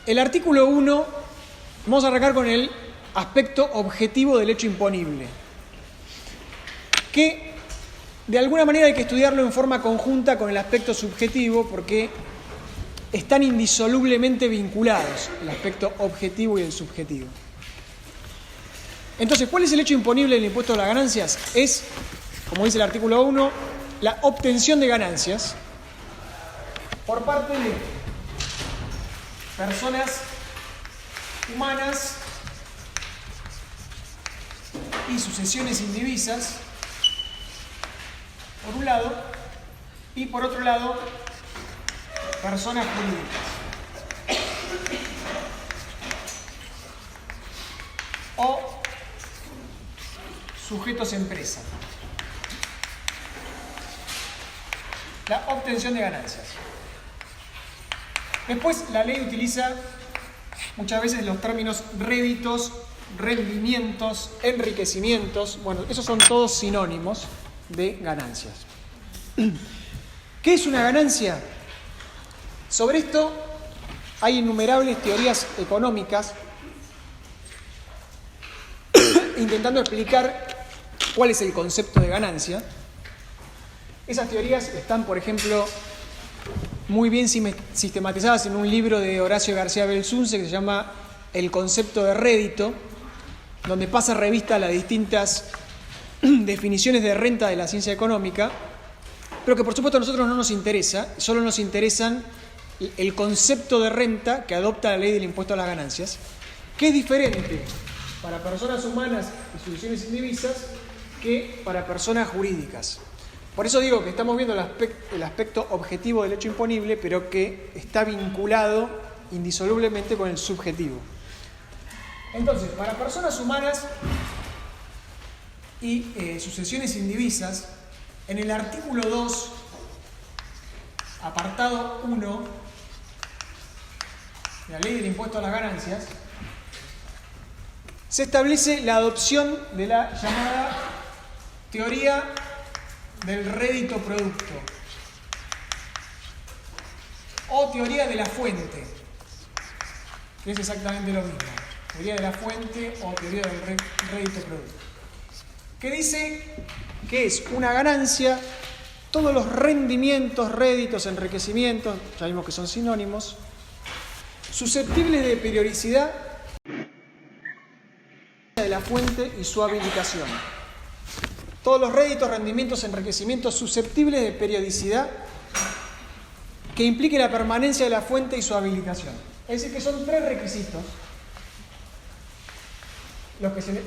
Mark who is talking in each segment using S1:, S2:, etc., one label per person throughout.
S1: el artículo 1, vamos a arrancar con el aspecto objetivo del hecho imponible, que de alguna manera hay que estudiarlo en forma conjunta con el aspecto subjetivo porque están indisolublemente vinculados el aspecto objetivo y el subjetivo. Entonces, ¿cuál es el hecho imponible del impuesto a las ganancias? Es, como dice el artículo 1, la obtención de ganancias por parte de personas humanas y sucesiones indivisas, por un lado, y por otro lado, personas jurídicas o sujetos empresa. La obtención de ganancias. Después, la ley utiliza muchas veces los términos réditos, rendimientos, enriquecimientos. Bueno, esos son todos sinónimos de ganancias. ¿Qué es una ganancia? Sobre esto hay innumerables teorías económicas intentando explicar cuál es el concepto de ganancia. Esas teorías están, por ejemplo, muy bien sistematizadas en un libro de Horacio García Belsunce que se llama El concepto de rédito, donde pasa revista a las distintas definiciones de renta de la ciencia económica, pero que por supuesto a nosotros no nos interesa, solo nos interesan el concepto de renta que adopta la ley del impuesto a las ganancias, que es diferente para personas humanas y sucesiones indivisas que para personas jurídicas. Por eso digo que estamos viendo el aspecto objetivo del hecho imponible, pero que está vinculado indisolublemente con el subjetivo. Entonces, para personas humanas y sucesiones indivisas, en el artículo 2, apartado 1 de la ley del impuesto a las ganancias, se establece la adopción de la llamada teoría del rédito producto o teoría de la fuente, que es exactamente lo mismo, teoría de la fuente o teoría del rédito producto, que dice que es una ganancia todos los rendimientos, réditos, enriquecimientos, ya vimos que son sinónimos, susceptibles de periodicidad de la fuente y su habilitación. Todos los réditos, rendimientos, enriquecimientos susceptibles de periodicidad que implique la permanencia de la fuente y su habilitación. Es decir, que son 3 requisitos los que se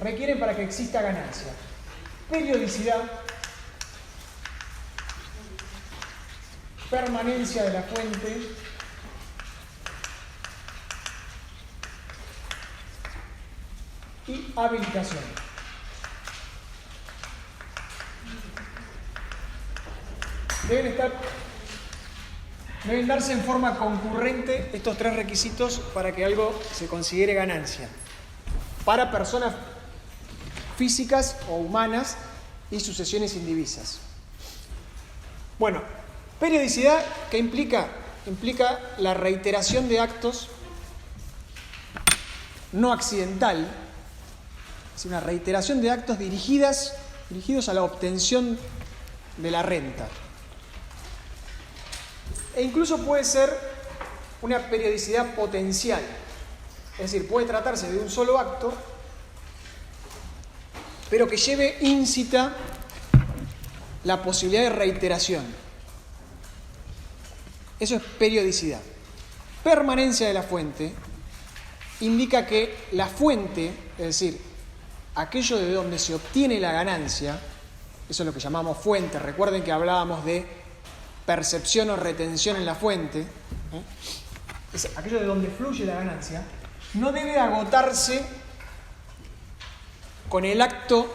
S1: requieren para que exista ganancia. Periodicidad, permanencia de la fuente y habilitación. Deben darse en forma concurrente estos 3 requisitos para que algo se considere ganancia para personas físicas o humanas y sucesiones indivisas. Bueno, periodicidad, ¿qué implica? Implica la reiteración de actos no accidental, es una reiteración de actos dirigidos a la obtención de la renta. E incluso puede ser una periodicidad potencial, es decir, puede tratarse de un solo acto, pero que lleve íncita la posibilidad de reiteración. Eso es periodicidad. Permanencia de la fuente indica que la fuente, es decir, aquello de donde se obtiene la ganancia, eso es lo que llamamos fuente. Recuerden que hablábamos de percepción o retención en la fuente, es aquello de donde fluye la ganancia, no debe agotarse con el acto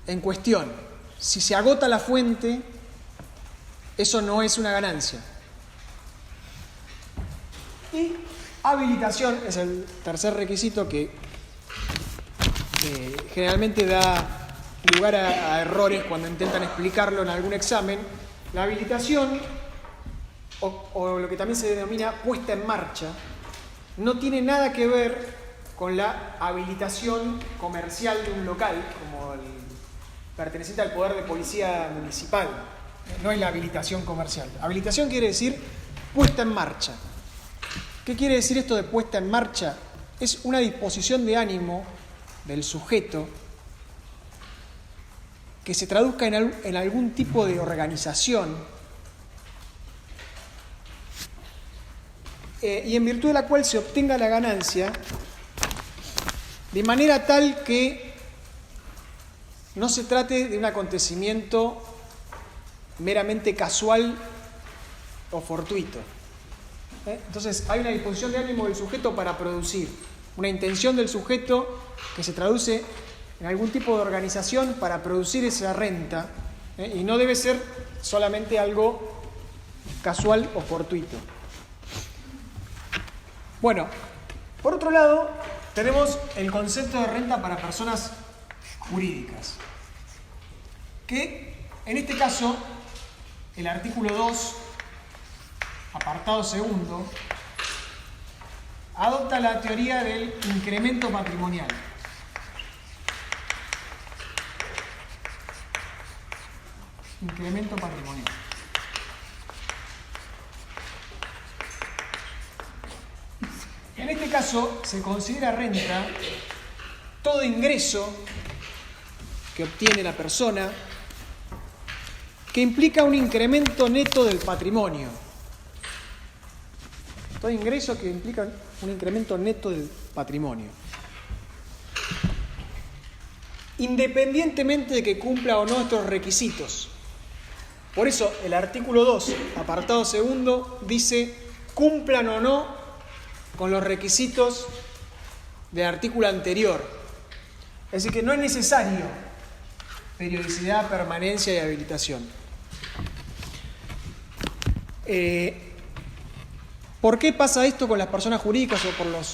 S1: en cuestión. Si se agota la fuente, eso no es una ganancia. Y habilitación es el tercer requisito que generalmente da lugar a errores cuando intentan explicarlo en algún examen. La habilitación o lo que también se denomina puesta en marcha, no tiene nada que ver con la habilitación comercial de un local, como el perteneciente al poder de policía municipal. No es la habilitación comercial. Habilitación quiere decir puesta en marcha. ¿Qué quiere decir esto de puesta en marcha? Es una disposición de ánimo del sujeto que se traduzca en algún tipo de organización y en virtud de la cual se obtenga la ganancia de manera tal que no se trate de un acontecimiento meramente casual o fortuito. Entonces hay una disposición de ánimo del sujeto para producir, una intención del sujeto que se traduce en algún tipo de organización para producir esa renta, y no debe ser solamente algo casual o fortuito. Bueno, por otro lado, tenemos el concepto de renta para personas jurídicas, que en este caso el artículo 2, apartado segundo, adopta la teoría del incremento patrimonial. Incremento patrimonial. En este caso se considera renta todo ingreso que obtiene la persona que implica un incremento neto del patrimonio. Todo ingreso que implica un incremento neto del patrimonio. Independientemente de que cumpla o no estos requisitos. Por eso el artículo 2, apartado segundo, dice cumplan o no con los requisitos del artículo anterior. Es decir, que no es necesario periodicidad, permanencia y habilitación. ¿Por qué pasa esto con las personas jurídicas o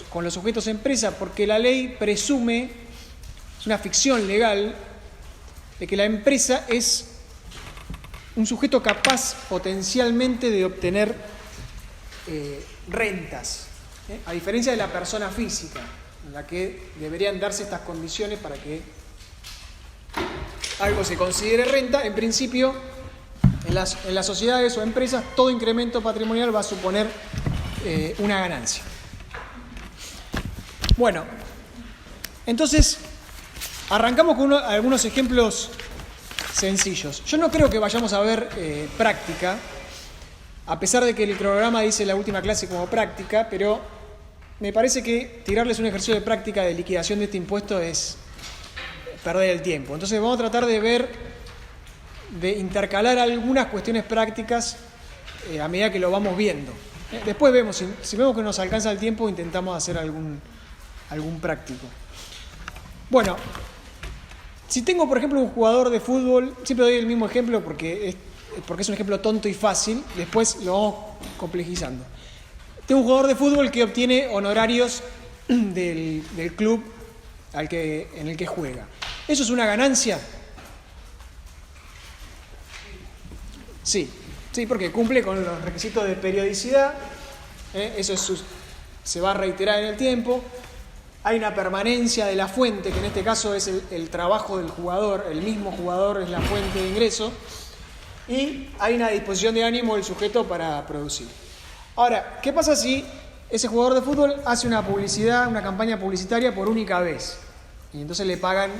S1: con los sujetos empresa? Porque la ley presume, es una ficción legal, de que la empresa es un sujeto capaz potencialmente de obtener rentas, a diferencia de la persona física, en la que deberían darse estas condiciones para que algo se considere renta. En principio, en las sociedades o empresas, todo incremento patrimonial va a suponer una ganancia. Bueno, entonces arrancamos con algunos ejemplos sencillos. Yo no creo que vayamos a ver práctica, a pesar de que el cronograma dice la última clase como práctica, pero me parece que tirarles un ejercicio de práctica de liquidación de este impuesto es perder el tiempo. Entonces vamos a tratar de intercalar algunas cuestiones prácticas a medida que lo vamos viendo. Después vemos, si vemos que nos alcanza el tiempo, intentamos hacer algún práctico. Bueno, si tengo, por ejemplo, un jugador de fútbol, siempre doy el mismo ejemplo porque es un ejemplo tonto y fácil, después lo vamos complejizando. Tengo un jugador de fútbol que obtiene honorarios del club en el que juega. ¿Eso es una ganancia? Sí, porque cumple con los requisitos de periodicidad, eso se va a reiterar en el tiempo. Hay una permanencia de la fuente, que en este caso es el trabajo del jugador, el mismo jugador es la fuente de ingreso, y hay una disposición de ánimo del sujeto para producir. Ahora, ¿qué pasa si ese jugador de fútbol hace una campaña publicitaria por única vez? Y entonces le pagan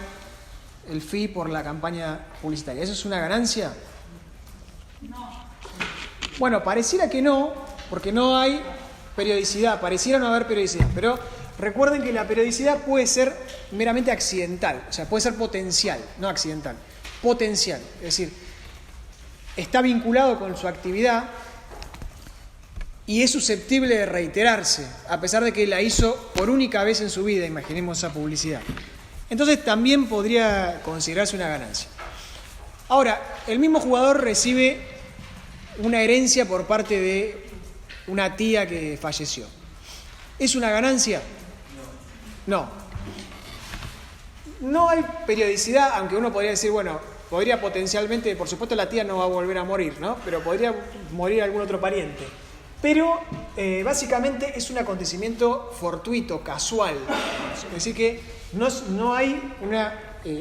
S1: el fee por la campaña publicitaria. ¿Eso es una ganancia? No. Bueno, pareciera que no, porque no hay periodicidad, pareciera no haber periodicidad, pero recuerden que la periodicidad puede ser meramente accidental, o sea, puede ser potencial, no accidental, potencial, es decir, está vinculado con su actividad y es susceptible de reiterarse, a pesar de que la hizo por única vez en su vida, imaginemos esa publicidad. Entonces también podría considerarse una ganancia. Ahora, el mismo jugador recibe una herencia por parte de una tía que falleció. ¿Es una ganancia? No. No hay periodicidad, aunque uno podría decir, bueno, podría potencialmente, por supuesto la tía no va a volver a morir, ¿no? Pero podría morir algún otro pariente. Pero básicamente es un acontecimiento fortuito, casual. Es decir, que no hay una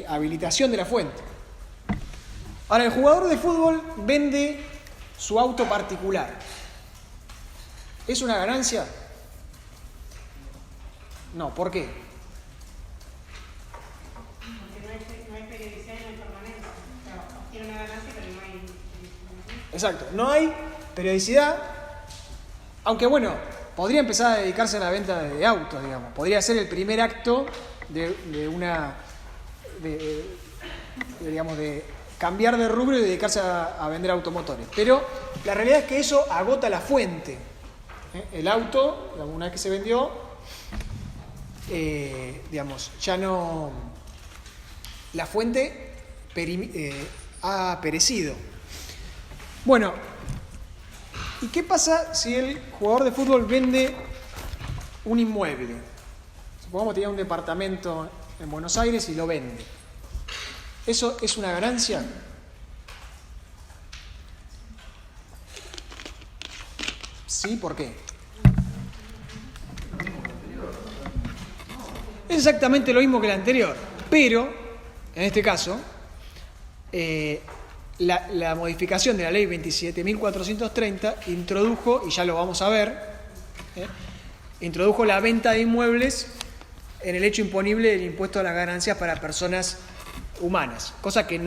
S1: habilitación de la fuente. Ahora, el jugador de fútbol vende su auto particular. ¿Es una ganancia? No, ¿por qué?
S2: Porque no hay periodicidad y no hay permanencia. O sea, obtiene una ganancia, pero no hay...
S1: Exacto, no hay periodicidad, aunque bueno, podría empezar a dedicarse a la venta de autos, digamos. Podría ser el primer acto de cambiar de rubro y dedicarse a vender automotores. Pero la realidad es que eso agota la fuente. El auto, una vez que se vendió, ya no... La fuente ha perecido. Bueno, ¿y qué pasa si el jugador de fútbol vende un inmueble? Supongamos que tenía un departamento en Buenos Aires y lo vende. ¿Eso es una ganancia? Sí, ¿por qué? Es exactamente lo mismo que el anterior, pero, en este caso, la modificación de la ley 27.430 introdujo, y ya lo vamos a ver, introdujo la venta de inmuebles en el hecho imponible del impuesto a las ganancias para personas humanas, cosa que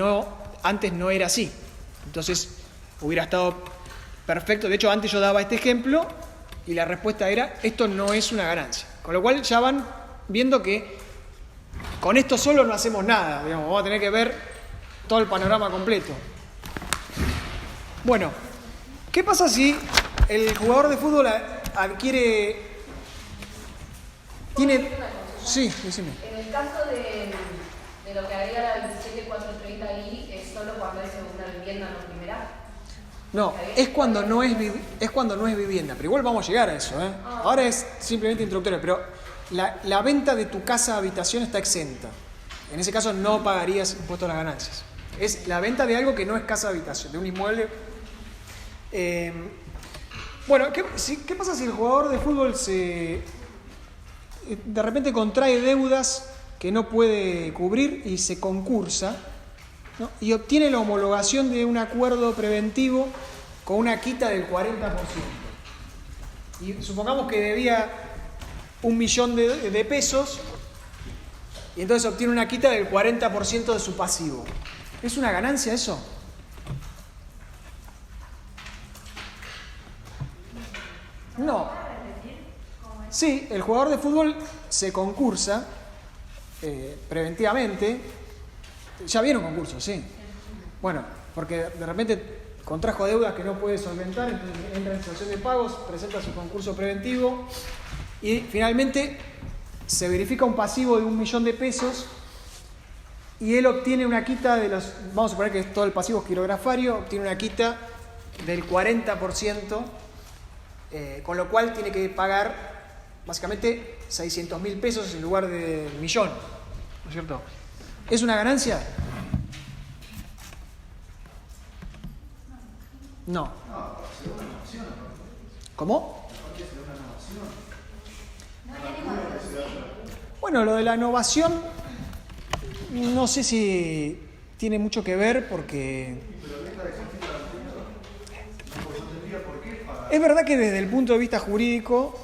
S1: antes no era así. Entonces hubiera estado perfecto. De hecho, antes yo daba este ejemplo y la respuesta era: esto no es una ganancia. Con lo cual ya van viendo que con esto solo no hacemos nada, digamos, vamos a tener que ver todo el panorama completo. Bueno, ¿qué pasa si el jugador de fútbol adquiere... tiene... Sí, decime.
S3: En el caso de lo que agrega la 27.430 ahí, ¿es solo cuando es una vivienda no primera?
S1: No, es cuando no es vivienda, pero igual vamos a llegar a eso, ¿eh? Ahora es simplemente introductorio, pero la venta de tu casa habitación está exenta. En ese caso no pagarías impuesto a las ganancias. Es la venta de algo que no es casa habitación, de un inmueble. Bueno, ¿qué pasa si el jugador de fútbol de repente contrae deudas que no puede cubrir y se concursa, ¿no? Y obtiene la homologación de un acuerdo preventivo con una quita del 40%? Y supongamos que debía 1 millón de pesos y entonces obtiene una quita del 40% de su pasivo. ¿Es una ganancia eso? No. Sí, el jugador de fútbol se concursa preventivamente. Ya vieron concursos, sí. Bueno, porque de repente contrajo deudas que no puede solventar, entonces entra en situación de pagos, presenta su concurso preventivo y finalmente se verifica un pasivo de 1 millón de pesos y él obtiene una quita de los... Vamos a suponer que todo el pasivo es quirografario, obtiene una quita del 40%, con lo cual tiene que pagar básicamente 600.000 pesos en lugar de 1 millón, ¿no es cierto? ¿Es una ganancia? No. ¿Cómo? Bueno, lo de la innovación no sé si tiene mucho que ver porque... Es verdad que desde el punto de vista jurídico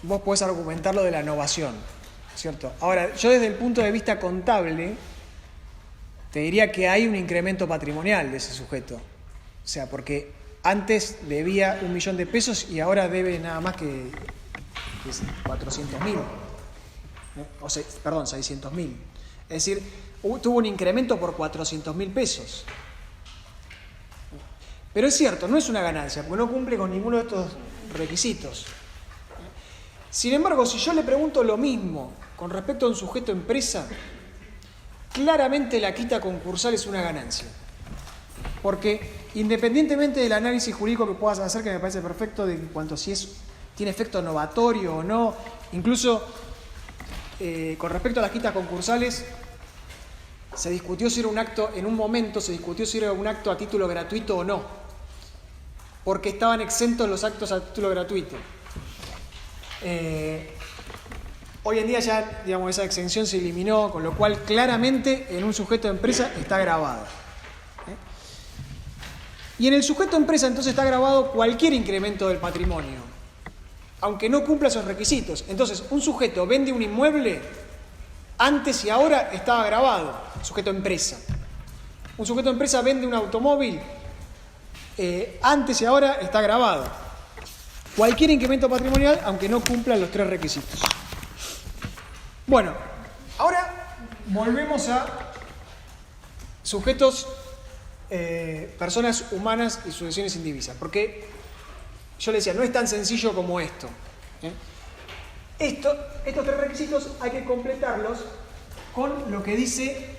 S1: vos podés argumentar lo de la innovación, ¿cierto? Ahora, yo desde el punto de vista contable te diría que hay un incremento patrimonial de ese sujeto. O sea, porque antes debía 1 millón de pesos y ahora debe nada más que 400.000. Perdón, 600.000. Es decir, tuvo un incremento por 400.000 pesos. Pero es cierto, no es una ganancia, porque no cumple con ninguno de estos requisitos. Sin embargo, si yo le pregunto lo mismo con respecto a un sujeto empresa, claramente la quita concursal es una ganancia. Porque independientemente del análisis jurídico que puedas hacer, que me parece perfecto, de en cuanto a si tiene efecto novatorio o no, incluso con respecto a las quitas concursales, se discutió si era un acto, en un momento se discutió si era un acto a título gratuito o no, porque estaban exentos los actos a título gratuito. Hoy en día ya, digamos, esa exención se eliminó, con lo cual claramente en un sujeto de empresa está grabado. Y en el sujeto de empresa entonces está grabado cualquier incremento del patrimonio, aunque no cumpla esos requisitos. Entonces, un sujeto vende un inmueble, antes y ahora estaba grabado, sujeto de empresa. Un sujeto de empresa vende un automóvil, antes y ahora está grabado. Cualquier incremento patrimonial, aunque no cumpla los 3 requisitos. Bueno, ahora volvemos a sujetos, personas humanas y sucesiones indivisas, porque yo le decía, no es tan sencillo como esto. Estos 3 requisitos hay que completarlos con lo que dice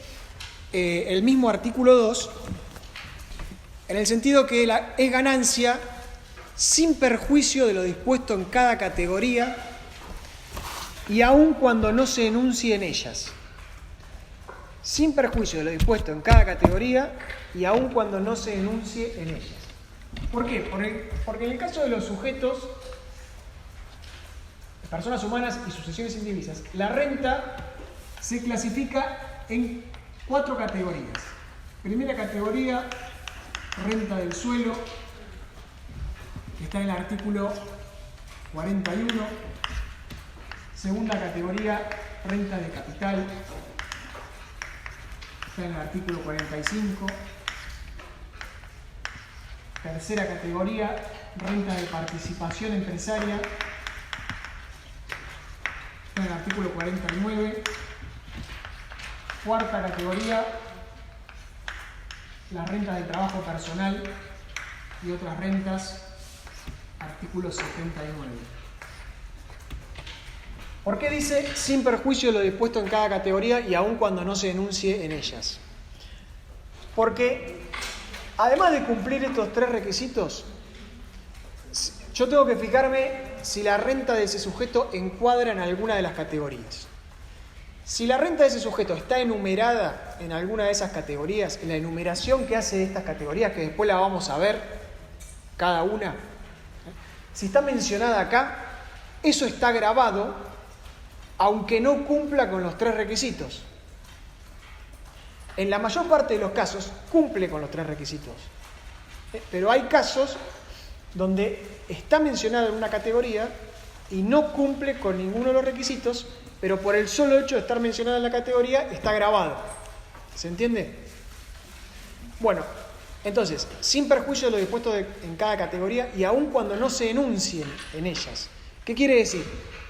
S1: el mismo artículo 2, en el sentido que es ganancia sin perjuicio de lo dispuesto en cada categoría y aun cuando no se enuncie en ellas. Sin perjuicio de lo dispuesto en cada categoría y aun cuando no se enuncie en ellas. ¿Por qué? Porque en el caso de los sujetos, personas humanas y sucesiones indivisas, la renta se clasifica en 4 categorías. Primera categoría, renta del suelo, que está en el artículo 41. Segunda categoría, renta de capital, está en el artículo 45. Tercera categoría, renta de participación empresaria, está en el artículo 49. Cuarta categoría, la renta del trabajo personal y otras rentas, artículo 79. ¿Por qué dice sin perjuicio de lo dispuesto en cada categoría y aun cuando no se enuncie en ellas? Porque además de cumplir estos 3 requisitos, yo tengo que fijarme si la renta de ese sujeto encuadra en alguna de las categorías. Si la renta de ese sujeto está enumerada en alguna de esas categorías, en la enumeración que hace de estas categorías, que después la vamos a ver cada una, si está mencionada acá, eso está grabado, aunque no cumpla con los 3 requisitos. En la mayor parte de los casos cumple con los 3 requisitos. Pero hay casos donde está mencionada en una categoría y no cumple con ninguno de los requisitos, pero por el solo hecho de estar mencionada en la categoría está grabado. ¿Se entiende? Bueno, entonces, sin perjuicio de lo dispuesto en cada categoría y aun cuando no se enuncien en ellas. ¿Qué quiere decir?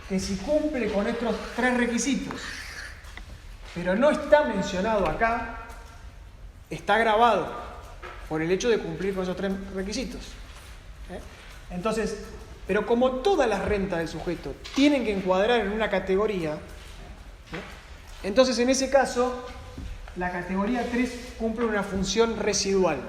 S1: Que si cumple con estos 3 requisitos, pero no está mencionado acá, está grabado por el hecho de cumplir con esos 3 requisitos. Entonces, pero como todas las rentas del sujeto tienen que encuadrar en una categoría, entonces en ese caso la categoría 3 cumple una función residual.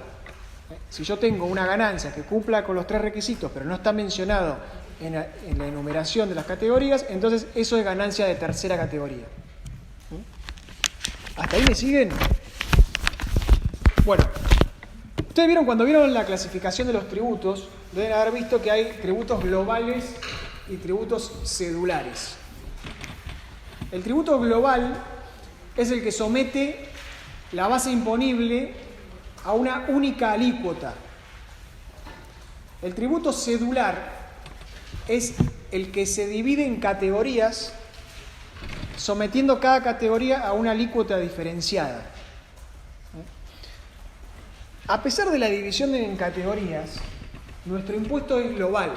S1: Si yo tengo una ganancia que cumpla con los 3 requisitos, pero no está mencionado en la enumeración de las categorías, entonces eso es ganancia de tercera categoría. ¿Hasta ahí me siguen? Bueno, ustedes vieron, cuando vieron la clasificación de los tributos, deben haber visto que hay tributos globales y tributos cedulares. El tributo global es el que somete la base imponible a una única alícuota. El tributo cedular es el que se divide en categorías, sometiendo cada categoría a una alícuota diferenciada. A pesar de la división en categorías, nuestro impuesto es global.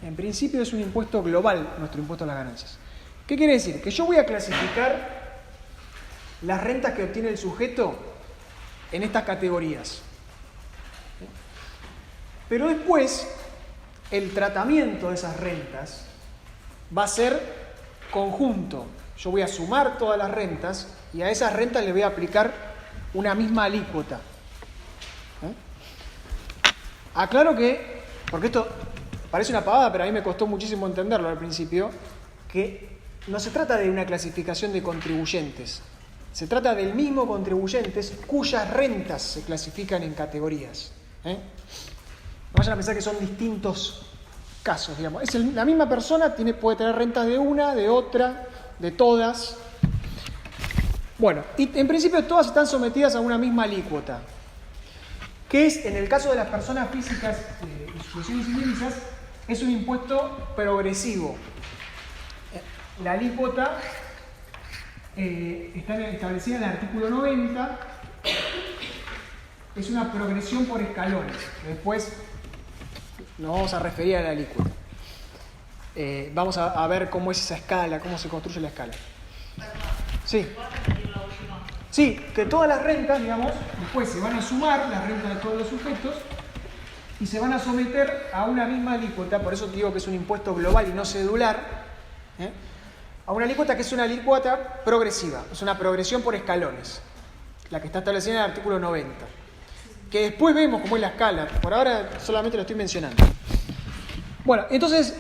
S1: En principio es un impuesto global, nuestro impuesto a las ganancias. ¿Qué quiere decir? Que yo voy a clasificar las rentas que obtiene el sujeto en estas categorías. Pero después, el tratamiento de esas rentas va a ser conjunto. Yo voy a sumar todas las rentas y a esas rentas le voy a aplicar una misma alícuota. Aclaro que, porque esto parece una pavada, pero a mí me costó muchísimo entenderlo al principio, que no se trata de una clasificación de contribuyentes, Se trata del mismo contribuyente cuyas rentas se clasifican en categorías. No vayan a pensar que son distintos casos, digamos. La misma persona puede tener rentas de una, de otra, de todas. Bueno, y en principio todas están sometidas a una misma alícuota, que es, en el caso de las personas físicas y sucesiones indivisas, es un impuesto progresivo. La alícuota está establecida en el artículo 90, es una progresión por escalones. Después nos vamos a referir a la alícuota. Vamos a ver cómo es esa escala, cómo se construye la escala. Sí. Sí, que todas las rentas, digamos, después se van a sumar, las rentas de todos los sujetos, y se van a someter a una misma alícuota, por eso digo que es un impuesto global y no cedular, a una alícuota que es una alícuota progresiva, es una progresión por escalones, la que está establecida en el artículo 90. Que después vemos cómo es la escala, por ahora solamente lo estoy mencionando. Bueno, entonces,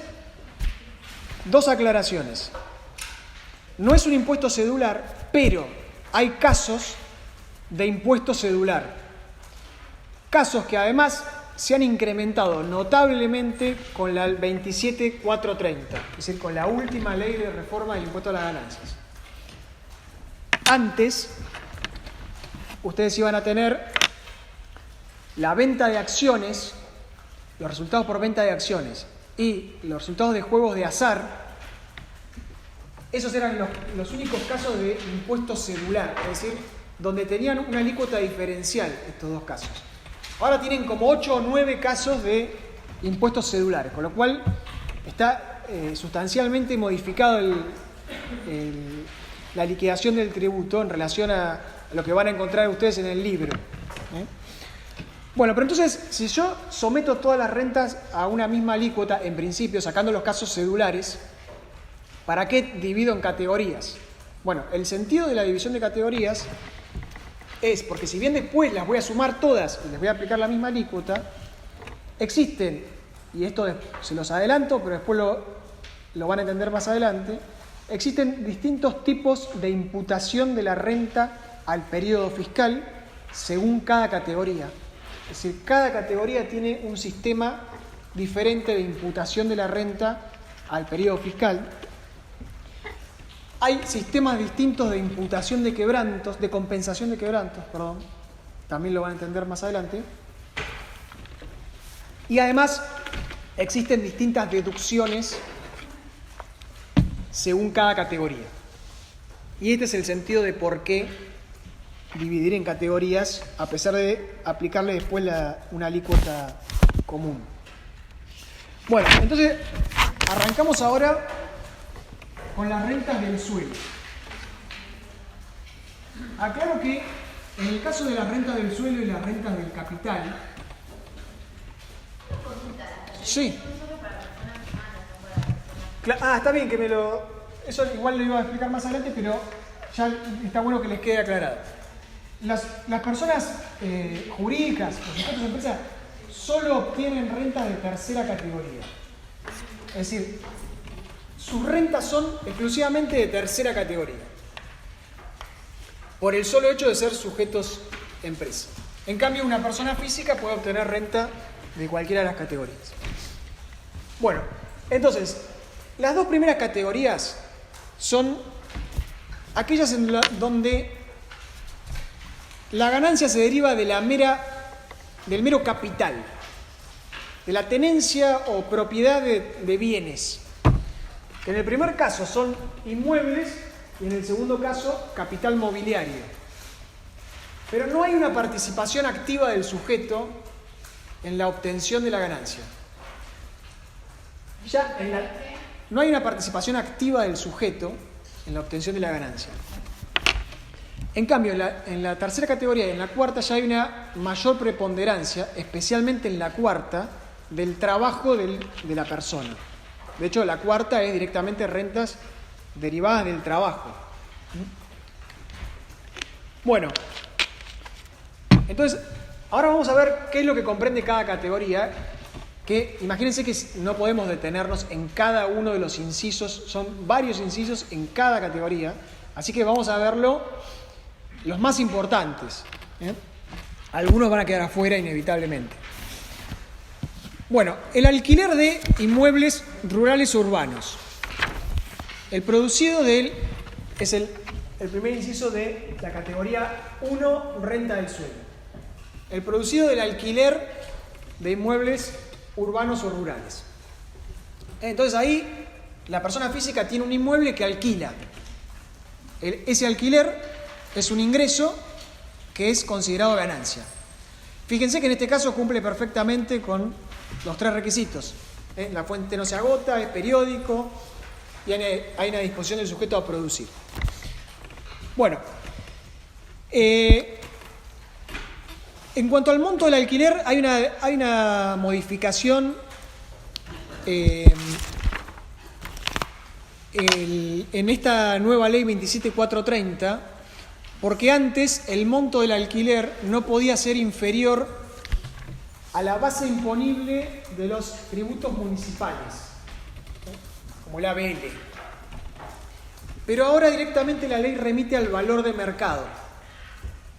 S1: dos aclaraciones. No es un impuesto cedular, pero hay casos de impuesto cedular. Casos que además se han incrementado notablemente con la 27430, es decir, con la última ley de reforma del impuesto a las ganancias. Antes, ustedes iban a tener la venta de acciones, los resultados por venta de acciones y los resultados de juegos de azar. Esos eran los únicos casos de impuesto cedular, es decir, donde tenían una alícuota diferencial estos dos casos. Ahora tienen como 8 o 9 casos de impuestos cedulares, con lo cual está sustancialmente modificado la liquidación del tributo en relación a lo que van a encontrar ustedes en el libro. Bueno, pero entonces, si yo someto todas las rentas a una misma alícuota, en principio, sacando los casos cedulares, ¿para qué divido en categorías? Bueno, el sentido de la división de categorías es porque si bien después las voy a sumar todas y les voy a aplicar la misma alícuota, existen, y esto se los adelanto, pero después lo van a entender más adelante, existen distintos tipos de imputación de la renta al periodo fiscal según cada categoría. Es decir, cada categoría tiene un sistema diferente de imputación de la renta al periodo fiscal. Hay sistemas distintos de imputación de quebrantos, de compensación de quebrantos, perdón. También lo van a entender más adelante. Y además existen distintas deducciones según cada categoría. Y este es el sentido de por qué dividir en categorías a pesar de aplicarle después una alícuota común. Bueno, entonces arrancamos ahora con las rentas del suelo. Aclaro que en el caso de las rentas del suelo y las rentas del capital, sí. Está bien que eso igual lo iba a explicar más adelante, pero ya está bueno que les quede aclarado. Las personas jurídicas, los sujetos de empresa, solo obtienen rentas de tercera categoría. Es decir, sus rentas son exclusivamente de tercera categoría, por el solo hecho de ser sujetos empresa. En cambio, una persona física puede obtener renta de cualquiera de las categorías. Bueno, entonces, las dos primeras categorías son aquellas donde la ganancia se deriva del mero capital, de la tenencia o propiedad de bienes. En el primer caso son inmuebles y en el segundo caso capital mobiliario. Pero no hay una participación activa del sujeto en la obtención de la ganancia. No hay una participación activa del sujeto en la obtención de la ganancia. En cambio, en la tercera categoría y en la cuarta ya hay una mayor preponderancia, especialmente en la cuarta, del trabajo de la persona. De hecho, la cuarta es directamente rentas derivadas del trabajo. Bueno, entonces, ahora vamos a ver qué es lo que comprende cada categoría, que imagínense que no podemos detenernos en cada uno de los incisos, son varios incisos en cada categoría, así que vamos a verlo los más importantes. Algunos van a quedar afuera inevitablemente. Bueno, el alquiler de inmuebles rurales o urbanos. El producido de él es el primer inciso de la categoría 1, renta del suelo. El producido del alquiler de inmuebles urbanos o rurales. Entonces ahí la persona física tiene un inmueble que alquila. Ese alquiler es un ingreso que es considerado ganancia. Fíjense que en este caso cumple perfectamente con los 3 requisitos. La fuente no se agota, es periódico y hay una disposición del sujeto a producir. Bueno, en cuanto al monto del alquiler, hay una modificación en esta nueva ley 27.430, porque antes el monto del alquiler no podía ser inferior a la base imponible de los tributos municipales, como el ABL. Pero ahora directamente la ley remite al valor de mercado.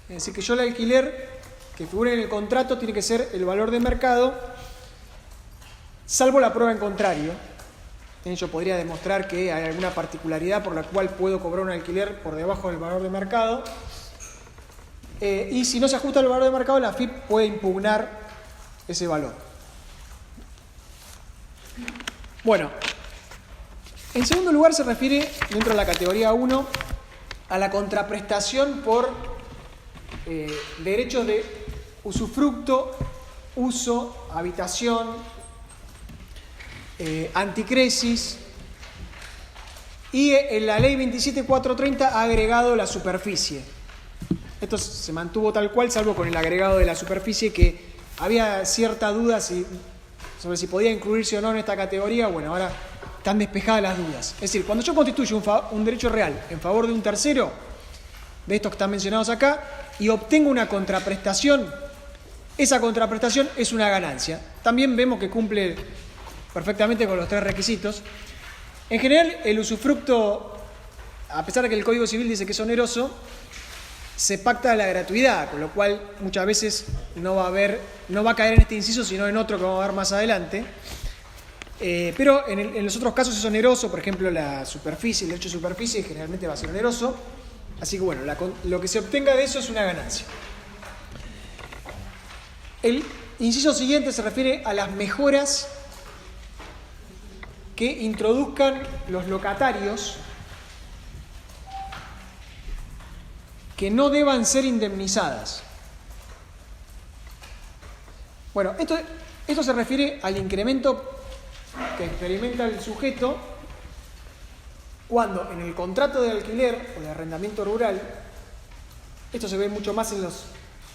S1: Es decir, que yo el alquiler que figure en el contrato tiene que ser el valor de mercado, salvo la prueba en contrario. Yo podría demostrar que hay alguna particularidad por la cual puedo cobrar un alquiler por debajo del valor de mercado. Y si no se ajusta al valor de mercado, la AFIP puede impugnar ese valor. Bueno, en segundo lugar se refiere, dentro de la categoría 1, a la contraprestación por derechos de usufructo, uso, habitación, anticresis, y en la ley 27.430 ha agregado la superficie. Esto se mantuvo tal cual, salvo con el agregado de la superficie, que había cierta duda sobre si podía incluirse o no en esta categoría. Bueno, ahora están despejadas las dudas. Es decir, cuando yo constituyo un derecho real en favor de un tercero, de estos que están mencionados acá, y obtengo una contraprestación, esa contraprestación es una ganancia. También vemos que cumple perfectamente con los 3 requisitos. En general, el usufructo, a pesar de que el Código Civil dice que es oneroso, se pacta la gratuidad, con lo cual muchas veces no va a caer en este inciso, sino en otro que vamos a ver más adelante. Pero en los otros casos es oneroso, por ejemplo, la superficie, el derecho de superficie generalmente va a ser oneroso. Así que bueno, lo que se obtenga de eso es una ganancia. El inciso siguiente se refiere a las mejoras que introduzcan los locatarios que no deban ser indemnizadas. Bueno, esto se refiere al incremento que experimenta el sujeto cuando en el contrato de alquiler o de arrendamiento rural, esto se ve mucho más en los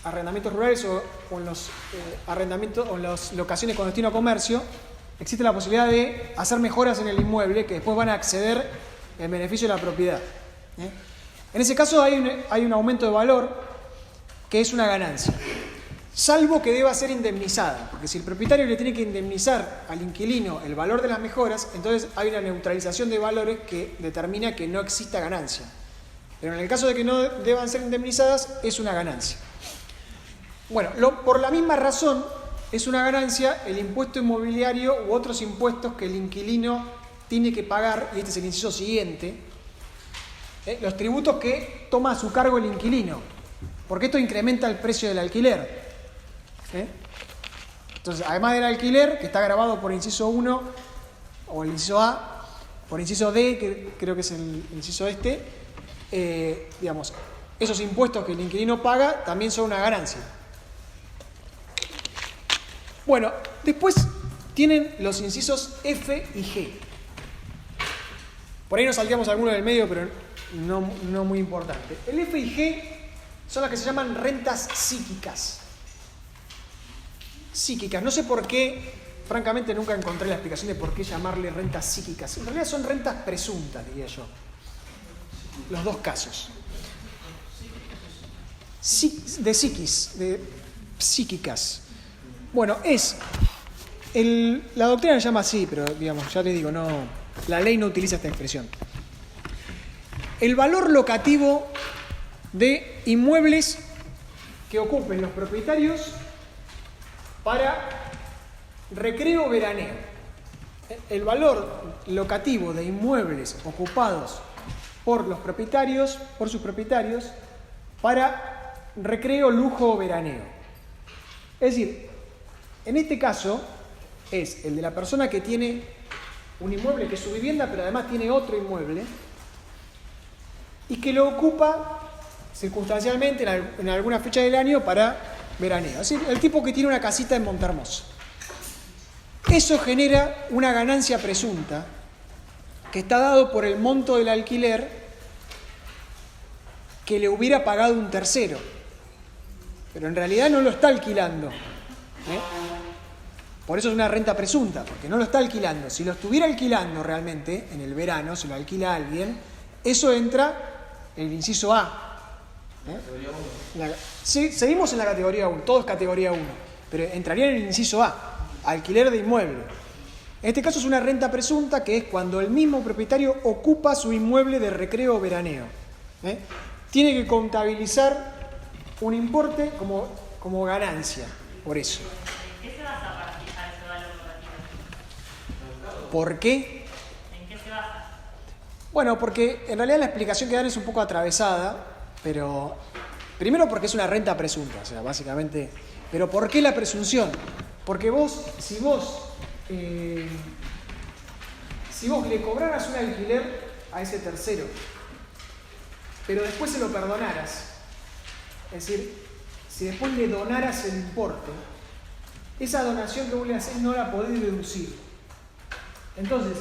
S1: arrendamientos rurales o en los arrendamientos o en las locaciones con destino a comercio, existe la posibilidad de hacer mejoras en el inmueble que después van a acceder en beneficio de la propiedad. En ese caso hay un aumento de valor que es una ganancia, salvo que deba ser indemnizada, porque si el propietario le tiene que indemnizar al inquilino el valor de las mejoras, entonces hay una neutralización de valores que determina que no exista ganancia. Pero en el caso de que no deban ser indemnizadas, es una ganancia. Bueno, por la misma razón, es una ganancia el impuesto inmobiliario u otros impuestos que el inquilino tiene que pagar, y este es el inciso siguiente, los tributos que toma a su cargo el inquilino, porque esto incrementa el precio del alquiler. Entonces, además del alquiler, que está grabado por inciso 1 o el inciso A, por inciso D, que creo que es el inciso digamos, esos impuestos que el inquilino paga también son una ganancia. Bueno, después tienen los incisos F y G. Por ahí nos salteamos alguno del medio, pero no muy importante. El F y G son las que se llaman rentas psíquicas. No sé por qué, francamente nunca encontré la explicación de por qué llamarle rentas psíquicas. En realidad son rentas presuntas, diría yo. Los dos casos. De psíquicas. Bueno, la doctrina la llama así, pero digamos, ya les digo, la ley no utiliza esta expresión. El valor locativo de inmuebles que ocupen los propietarios para recreo veraneo. El valor locativo de inmuebles ocupados por los propietarios, por sus propietarios, para recreo, lujo o veraneo. Es decir, en este caso es el de la persona que tiene un inmueble que es su vivienda, pero además tiene otro inmueble y que lo ocupa circunstancialmente en alguna fecha del año para veraneo. Es decir, el tipo que tiene una casita en Montehermoso. Eso genera una ganancia presunta que está dado por el monto del alquiler que le hubiera pagado un tercero. Pero en realidad no lo está alquilando. Por eso es una renta presunta, porque no lo está alquilando. Si lo estuviera alquilando realmente en el verano, si lo alquila alguien, eso entra en el inciso A. Sí, seguimos en la categoría 1, todo es categoría 1, pero entraría en el inciso A, alquiler de inmueble. En este caso es una renta presunta, que es cuando el mismo propietario ocupa su inmueble de recreo o veraneo. Tiene que contabilizar un importe como ganancia, por eso.
S2: ¿En qué se basa para fijar ese valor locativo?
S1: ¿Por qué?
S2: ¿En qué se basa?
S1: Bueno, porque en realidad la explicación que dan es un poco atravesada, pero primero porque es una renta presunta, o sea, básicamente. Pero ¿por qué la presunción? Porque si vos le cobraras un alquiler a ese tercero, pero después se lo perdonaras, es decir, si después le donaras el importe, esa donación que vos le hacés no la podés deducir. Entonces,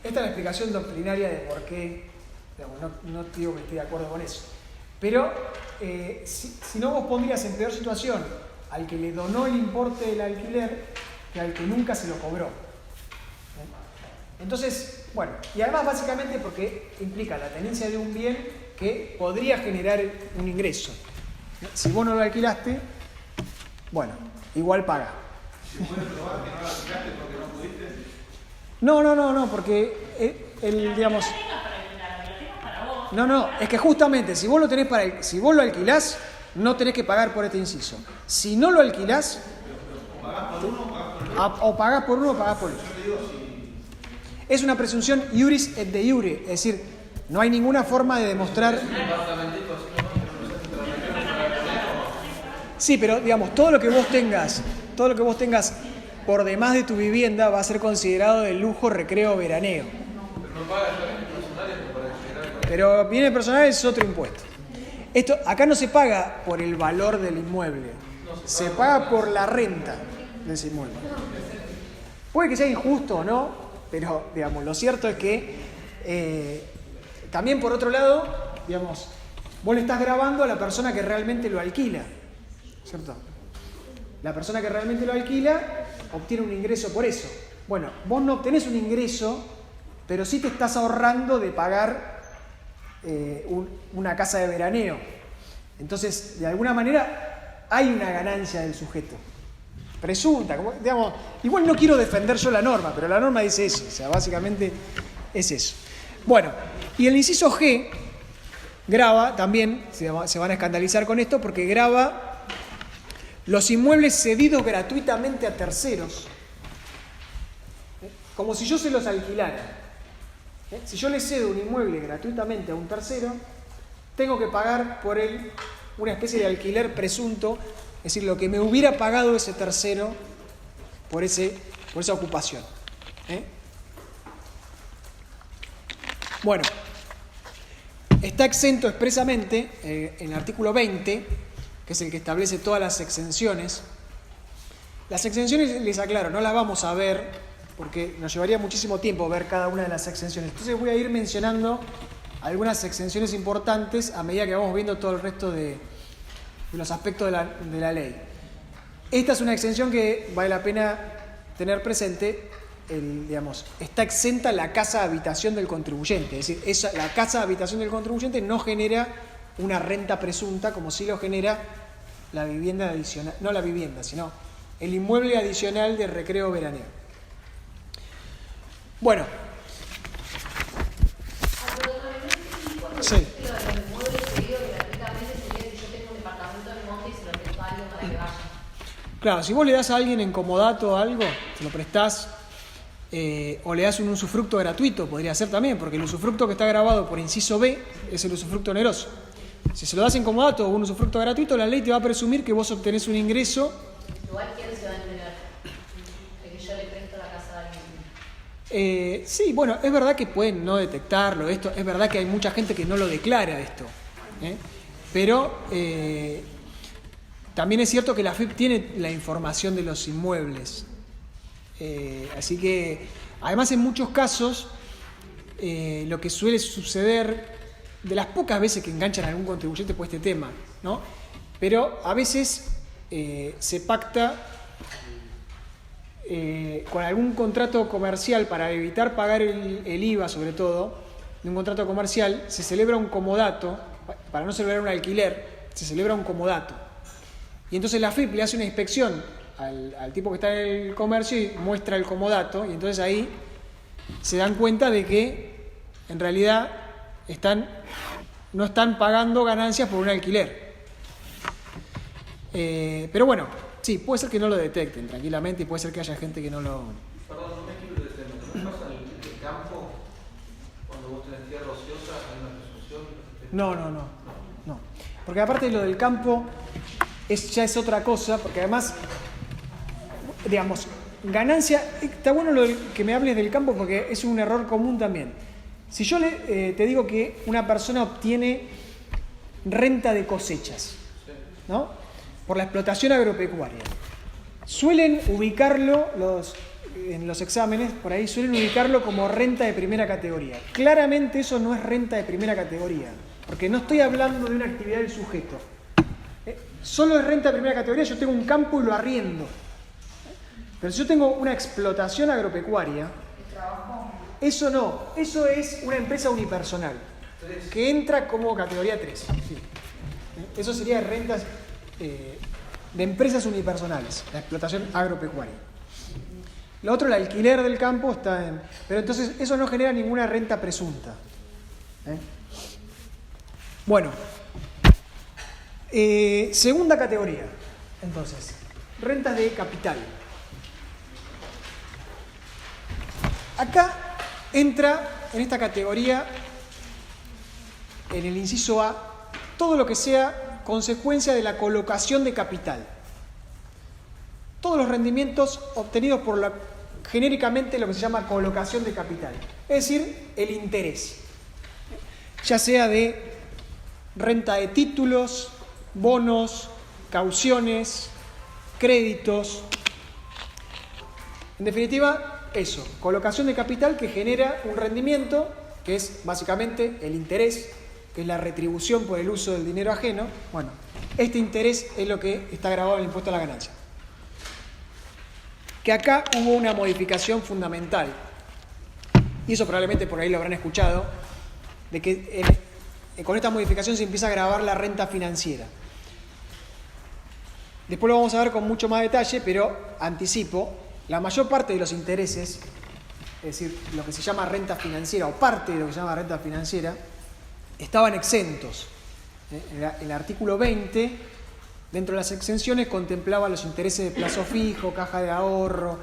S1: esta es la explicación doctrinaria de por qué, digamos, no digo que esté de acuerdo con eso, pero si no, vos pondrías en peor situación al que le donó el importe del alquiler que al que nunca se lo cobró. Entonces, bueno, y además básicamente porque implica la tenencia de un bien que podría generar un ingreso. Si vos no lo alquilaste, bueno, igual paga.
S4: ¿Se puede probar que no lo alquilaste porque no pudiste?
S1: No, porque digamos... No, es que justamente si vos lo alquilás, no tenés que pagar por este inciso. Si no lo alquilás, o pagás por uno o pagás por otro. Es una presunción iuris et de iure, es decir, no hay ninguna forma de demostrar. Sí, pero digamos, todo lo que vos tengas por demás de tu vivienda va a ser considerado de lujo, recreo, veraneo. Pero bienes personales es otro impuesto. Acá no se paga por el valor del inmueble, se paga por la renta de ese inmueble. Puede que sea injusto o no, pero digamos, lo cierto es que también por otro lado, digamos, vos le estás grabando a la persona que realmente lo alquila, ¿cierto? La persona que realmente lo alquila obtiene un ingreso por eso. Bueno, vos no obtenés un ingreso, pero sí te estás ahorrando de pagar una casa de veraneo. Entonces, de alguna manera, hay una ganancia del sujeto. Presunta, digamos, igual no quiero defender yo la norma, pero la norma dice eso, o sea, básicamente es eso. Bueno, y el inciso G grava también, se van a escandalizar con esto, porque grava los inmuebles cedidos gratuitamente a terceros, como si yo se los alquilara. Si yo le cedo un inmueble gratuitamente a un tercero, tengo que pagar por él una especie de alquiler presunto, es decir, lo que me hubiera pagado ese tercero por esa ocupación. Bueno, está exento expresamente en el artículo 20, que es el que establece todas las exenciones. Las exenciones, les aclaro, no las vamos a ver porque nos llevaría muchísimo tiempo ver cada una de las exenciones. Entonces voy a ir mencionando algunas exenciones importantes a medida que vamos viendo todo el resto de los aspectos de la ley. Esta es una exención que vale la pena tener presente. Está exenta la casa habitación del contribuyente. Es decir, la casa habitación del contribuyente no genera una renta presunta como sí lo genera la vivienda adicional, no la vivienda, sino el inmueble adicional de recreo veraneo. Bueno. Sí. Claro, si vos le das a alguien en comodato algo, se lo prestás, o le das un usufructo gratuito, podría ser también, porque el usufructo que está grabado por inciso B es el usufructo oneroso. Si se lo das en comodato o un usufructo gratuito, la ley te va a presumir que vos obtenés un ingreso.
S3: Igual, ¿quién se va a enterar de que yo le presto la casa a alguien?
S1: Sí, bueno, es verdad que pueden no detectarlo, esto, es verdad que hay mucha gente que no lo declara esto, pero también es cierto que la AFIP tiene la información de los inmuebles, así que además en muchos casos lo que suele suceder, de las pocas veces que enganchan a algún contribuyente por este tema, ¿no? Pero a veces se pacta con algún contrato comercial para evitar pagar el IVA, sobre todo, de un contrato comercial, se celebra un comodato, para no celebrar un alquiler, se celebra un comodato. Y entonces la AFIP le hace una inspección al tipo que está en el comercio y muestra el comodato, y entonces ahí se dan cuenta de que en realidad no están pagando ganancias por un alquiler. Pero bueno, sí, puede ser que no lo detecten tranquilamente y puede ser que haya gente que no lo...
S4: Perdón, no me equivoco de tema. ¿No pasa en el campo, cuando vos tenés tierra ociosa, hay una presunción?
S1: No. Porque aparte de lo del campo, ya es otra cosa, porque además, digamos, ganancia, está bueno que me hables del campo porque es un error común también. Si yo te digo que una persona obtiene renta de cosechas, ¿no? Por la explotación agropecuaria, suelen ubicarlo en los exámenes, por ahí suelen ubicarlo como renta de primera categoría. Claramente eso no es renta de primera categoría, porque no estoy hablando de una actividad del sujeto. Solo es renta de primera categoría, yo tengo un campo y lo arriendo. Pero si yo tengo una explotación agropecuaria, eso no, eso es una empresa unipersonal, que entra como categoría 3. Sí. Eso sería rentas de empresas unipersonales, la explotación agropecuaria. Lo otro, el alquiler del campo, está en... Pero entonces eso no genera ninguna renta presunta. Bueno, segunda categoría, entonces, rentas de capital. Acá entra en esta categoría, en el inciso A, todo lo que sea consecuencia de la colocación de capital. Todos los rendimientos obtenidos por genéricamente lo que se llama colocación de capital, es decir, el interés, ya sea de renta de títulos, bonos, cauciones, créditos. En definitiva, eso, colocación de capital que genera un rendimiento, que es básicamente el interés, que es la retribución por el uso del dinero ajeno. Bueno, este interés es lo que está grabado en el impuesto a la ganancia. Que acá hubo una modificación fundamental, y eso probablemente por ahí lo habrán escuchado, de que con esta modificación se empieza a grabar la renta financiera. Después lo vamos a ver con mucho más detalle, pero anticipo, la mayor parte de los intereses, es decir, lo que se llama renta financiera, o parte de lo que se llama renta financiera, estaban exentos. El artículo 20, dentro de las exenciones, contemplaba los intereses de plazo fijo, caja de ahorro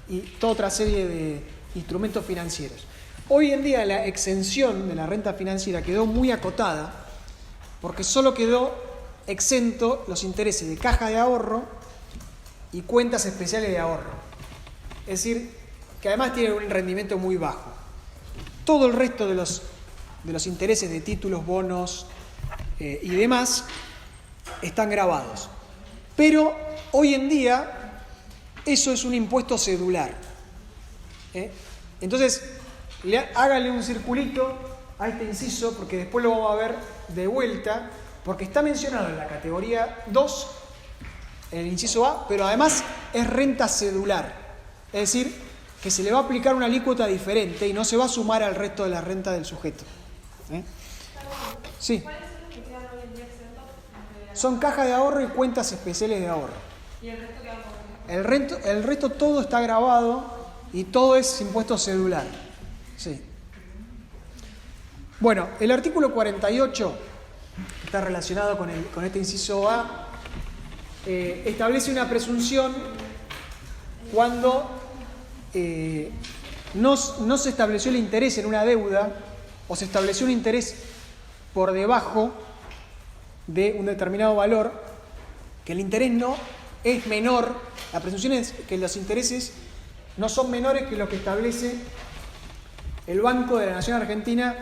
S1: y toda otra serie de instrumentos financieros. Hoy en día la exención de la renta financiera quedó muy acotada porque solo quedó exento los intereses de caja de ahorro y cuentas especiales de ahorro. Es decir, que además tienen un rendimiento muy bajo. Todo el resto de los intereses de títulos, bonos y demás están grabados. Pero hoy en día eso es un impuesto cedular. Entonces, hágale un circulito a este inciso porque después lo vamos a ver de vuelta, porque está mencionado en la categoría 2, en el inciso A, pero además es renta cedular. Es decir, que se le va a aplicar una alícuota diferente y no se va a sumar al resto de la renta del sujeto. Sí.
S2: ¿Cuáles son los que quedan hoy en día exentos?
S1: Son cajas de ahorro y cuentas especiales de ahorro.
S2: ¿Y el resto queda como?
S1: El resto todo está grabado y todo es impuesto cedular. Sí. Bueno, el artículo 48 está relacionado con este inciso A. establece una presunción cuando no se estableció el interés en una deuda o se estableció un interés por debajo de un determinado valor, que el interés no es menor, la presunción es que los intereses no son menores que lo que establece el Banco de la Nación Argentina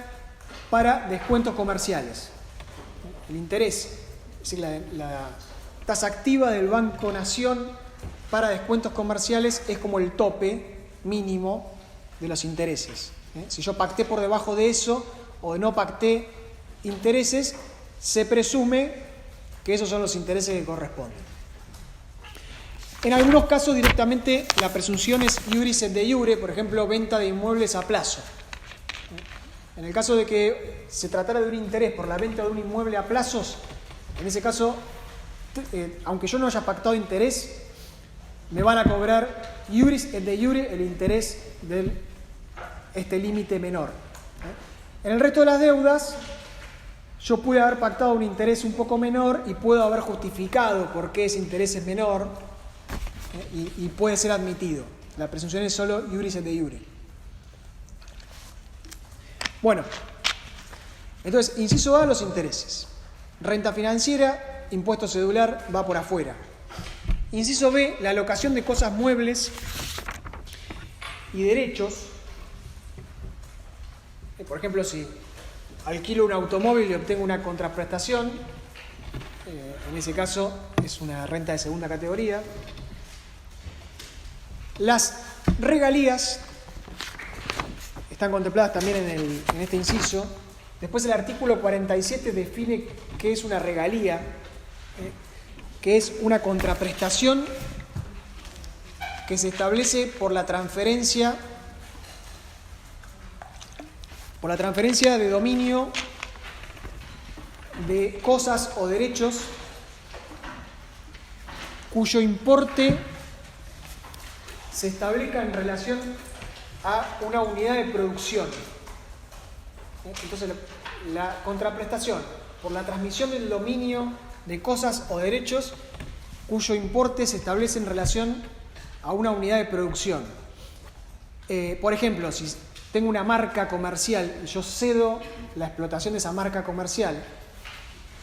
S1: para descuentos comerciales. El interés, es decir, la tasa activa del Banco Nación para descuentos comerciales es como el tope mínimo de los intereses. Si yo pacté por debajo de eso o no pacté intereses, se presume que esos son los intereses que corresponden. En algunos casos directamente la presunción es iuris et de iure, por ejemplo, venta de inmuebles a plazo. En el caso de que se tratara de un interés por la venta de un inmueble a plazos, en ese caso, aunque yo no haya pactado interés, me van a cobrar iuris et de iure el interés de este límite menor. En el resto de las deudas, yo pude haber pactado un interés un poco menor y puedo haber justificado por qué ese interés es menor y puede ser admitido. La presunción es solo iuris et de iure. Bueno, entonces, inciso A, los intereses. Renta financiera, impuesto cedular, va por afuera. Inciso B, la alocación de cosas muebles y derechos. Por ejemplo, si alquilo un automóvil y obtengo una contraprestación, en ese caso es una renta de segunda categoría. Las regalías están contempladas también en este inciso. Después el artículo 47 define qué es una regalía, que es una contraprestación que se establece por la transferencia de dominio de cosas o derechos cuyo importe se establezca en relación a una unidad de producción. Entonces, la contraprestación por la transmisión del dominio de cosas o derechos cuyo importe se establece en relación a una unidad de producción. Por ejemplo, si tengo una marca comercial y yo cedo la explotación de esa marca comercial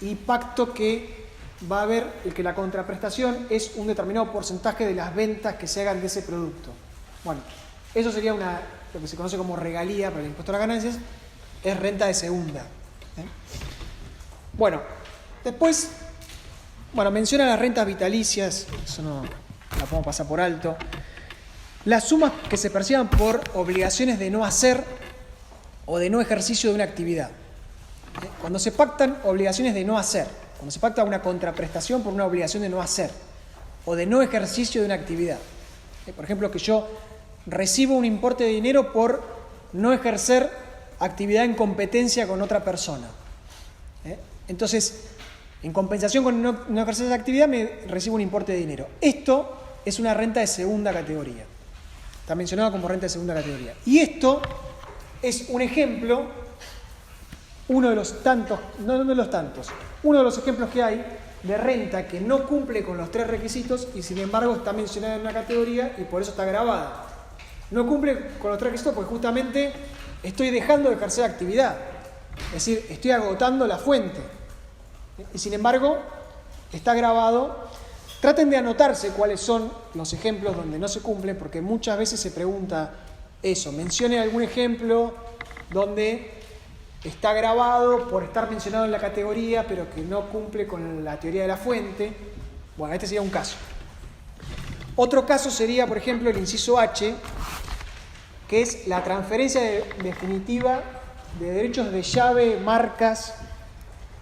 S1: y pacto que va a haber que la contraprestación es un determinado porcentaje de las ventas que se hagan de ese producto. Bueno, eso sería lo que se conoce como regalía para el impuesto a las ganancias, es renta de segunda. Bueno, después, menciona las rentas vitalicias, eso no la podemos pasar por alto. Las sumas que se perciban por obligaciones de no hacer o de no ejercicio de una actividad. Cuando se pactan obligaciones de no hacer, cuando se pacta una contraprestación por una obligación de no hacer o de no ejercicio de una actividad. Por ejemplo, que yo recibo un importe de dinero por no ejercer actividad en competencia con otra persona. Entonces, en compensación con no ejercer esa actividad, me recibo un importe de dinero. Esto es una renta de segunda categoría. Está mencionado como renta de segunda categoría. Y esto es un ejemplo, uno de los ejemplos que hay de renta que no cumple con los tres requisitos y sin embargo está mencionada en una categoría y por eso está grabada. No cumple con los tres requisitos porque justamente estoy dejando de ejercer actividad. Es decir, estoy agotando la fuente. Y sin embargo, está grabado. Traten de anotarse cuáles son los ejemplos donde no se cumple, porque muchas veces se pregunta eso. Mencione algún ejemplo donde está grabado por estar mencionado en la categoría, pero que no cumple con la teoría de la fuente. Bueno, este sería un caso. Otro caso sería, por ejemplo, el inciso H, que es la transferencia definitiva de derechos de llave, marcas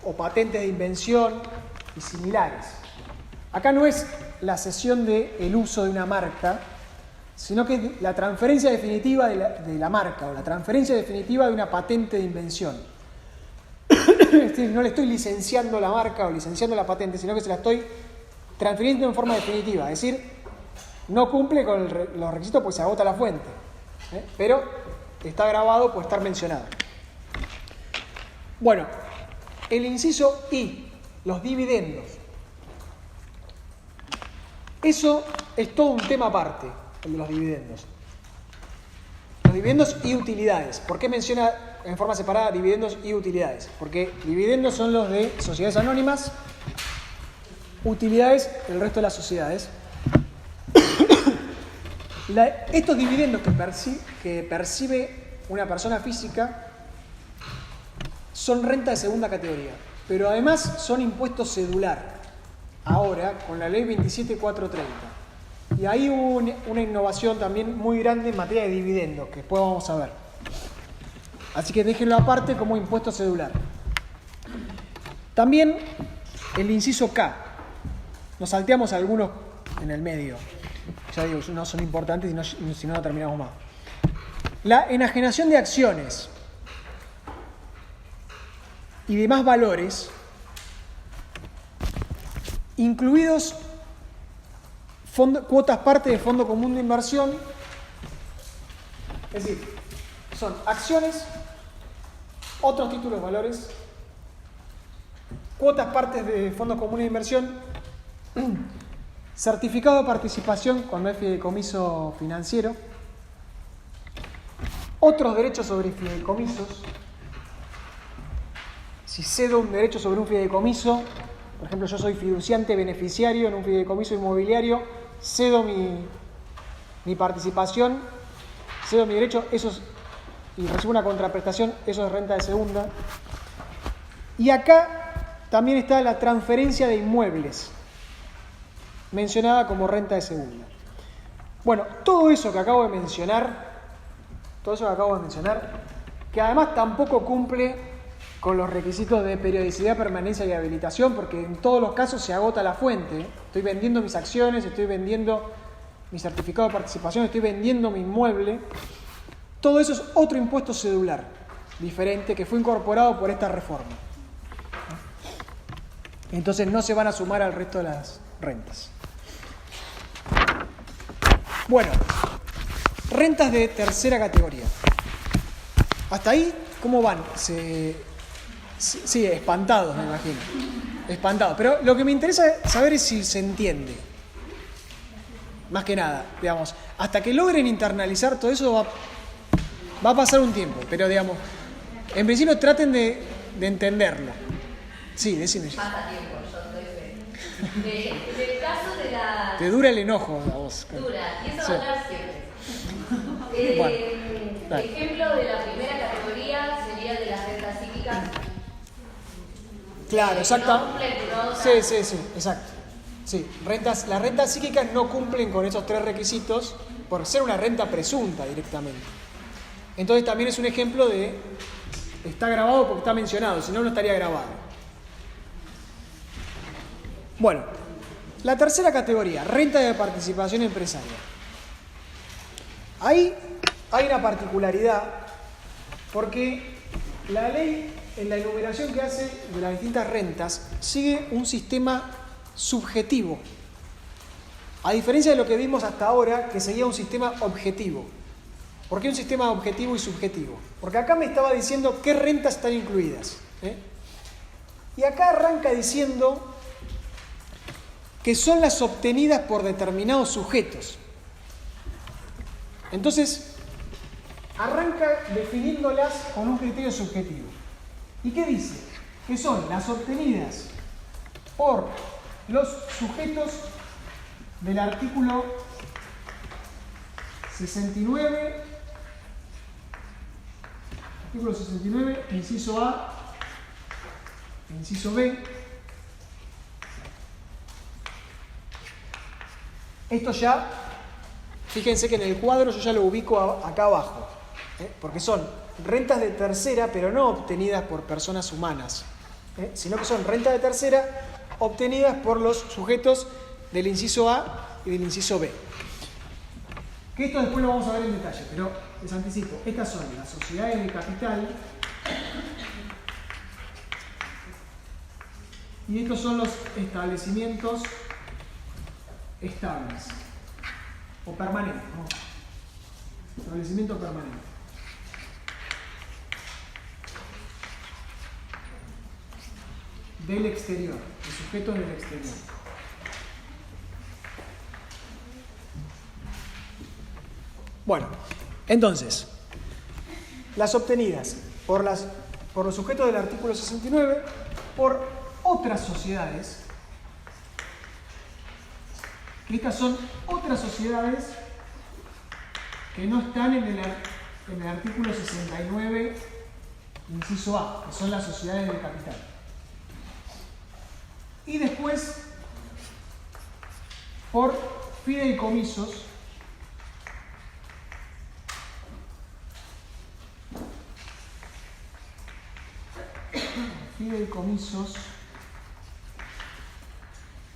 S1: o patentes de invención y similares. Acá no es la cesión del uso de una marca, sino que es la transferencia definitiva de la marca o la transferencia definitiva de una patente de invención. Es decir, no le estoy licenciando la marca o licenciando la patente, sino que se la estoy transfiriendo en forma definitiva. Es decir, no cumple con los requisitos porque se agota la fuente, pero está grabado por estar mencionado. Bueno, el inciso I, los dividendos. Eso es todo un tema aparte, el de los dividendos. Los dividendos y utilidades. ¿Por qué menciona en forma separada dividendos y utilidades? Porque dividendos son los de sociedades anónimas, utilidades el resto de las sociedades. Estos dividendos que percibe una persona física son renta de segunda categoría, pero además son impuesto cedular, ahora con la ley 27430. Y ahí hubo una innovación también muy grande en materia de dividendos, que después vamos a ver. Así que déjenlo aparte como impuesto cedular. También el inciso K. Nos salteamos algunos en el medio. Ya digo, no son importantes y si no, no terminamos más. La enajenación de acciones y demás valores, incluidos cuotas parte de fondo común de inversión, es decir, son acciones, otros títulos de valores, cuotas partes de fondos comunes de inversión, certificado de participación cuando es fideicomiso financiero, otros derechos sobre fideicomisos. Si cedo un derecho sobre un fideicomiso, por ejemplo, yo soy fiduciante beneficiario en un fideicomiso inmobiliario, cedo mi participación, cedo mi derecho, y recibo una contraprestación, eso es renta de segunda. Y acá también está la transferencia de inmuebles, mencionada como renta de segunda. Bueno, todo eso que acabo de mencionar, que además tampoco cumple con los requisitos de periodicidad, permanencia y habilitación, porque en todos los casos se agota la fuente. Estoy vendiendo mis acciones, estoy vendiendo mi certificado de participación, estoy vendiendo mi inmueble. Todo eso es otro impuesto cedular diferente que fue incorporado por esta reforma. Entonces no se van a sumar al resto de las rentas. Bueno, rentas de tercera categoría. Hasta ahí, ¿cómo van? Sí, espantados, me imagino. Espantados. Pero lo que me interesa saber es si se entiende. Más que nada, digamos, hasta que logren internalizar todo eso va a pasar un tiempo. Pero, digamos, en principio traten de entenderlo. Sí, decime.
S3: Pasa tiempo, yo estoy fe. En el caso de la...
S1: Te dura el enojo a vos.
S3: Dura, y eso
S1: Sí.
S3: va a durar siempre.
S1: Bueno,
S3: ejemplo de la primera categoría sería de las rentas psíquicas.
S1: claro, exacto.
S3: No cumplen con otras.
S1: Sí, exacto. Sí, las rentas psíquicas no cumplen con esos tres requisitos por ser una renta presunta directamente. Entonces también es un ejemplo de... Está grabado porque está mencionado, si no, no estaría grabado. Bueno, la tercera categoría, renta de participación empresaria. Ahí hay una particularidad porque la ley, en la enumeración que hace de las distintas rentas, sigue un sistema subjetivo, a diferencia de lo que vimos hasta ahora, que seguía un sistema objetivo. ¿Por qué un sistema objetivo y subjetivo? Porque acá me estaba diciendo qué rentas están incluidas, y acá arranca diciendo que son las obtenidas por determinados sujetos. Entonces, arranca definiéndolas con un criterio subjetivo. ¿Y qué dice? Que son las obtenidas por los sujetos del artículo 69, inciso A, inciso B. Esto ya, fíjense que en el cuadro yo ya lo ubico acá abajo, porque son rentas de tercera, pero no obtenidas por personas humanas, sino que son rentas de tercera obtenidas por los sujetos del inciso A y del inciso B. Que esto después lo vamos a ver en detalle, pero les anticipo, estas son las sociedades de capital y estos son los establecimientos estables o permanentes, ¿no? Establecimiento permanente. Del exterior, de sujetos del exterior. Bueno, entonces, las obtenidas por los sujetos del artículo 69, por otras sociedades, que estas son otras sociedades que no están en el artículo 69, inciso A, que son las sociedades de capital. Y después, por fideicomisos,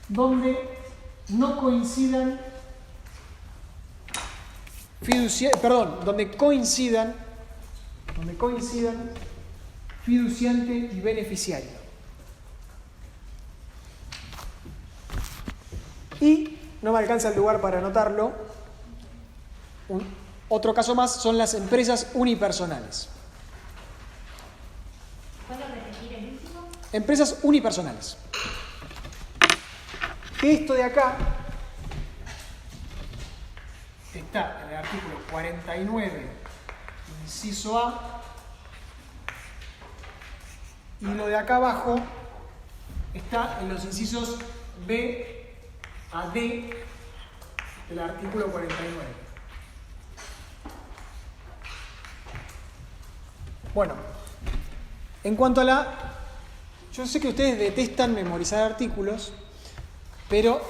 S1: donde no coincidan donde coincidan fiduciante y beneficiario. Y no me alcanza el lugar para anotarlo. Otro caso más son las empresas unipersonales.
S2: ¿Puedo repetir el último?
S1: Empresas unipersonales. Que esto de acá está en el artículo 49, inciso A, y lo de acá abajo está en los incisos B a D del artículo 49. Bueno, en cuanto a yo sé que ustedes detestan memorizar artículos, pero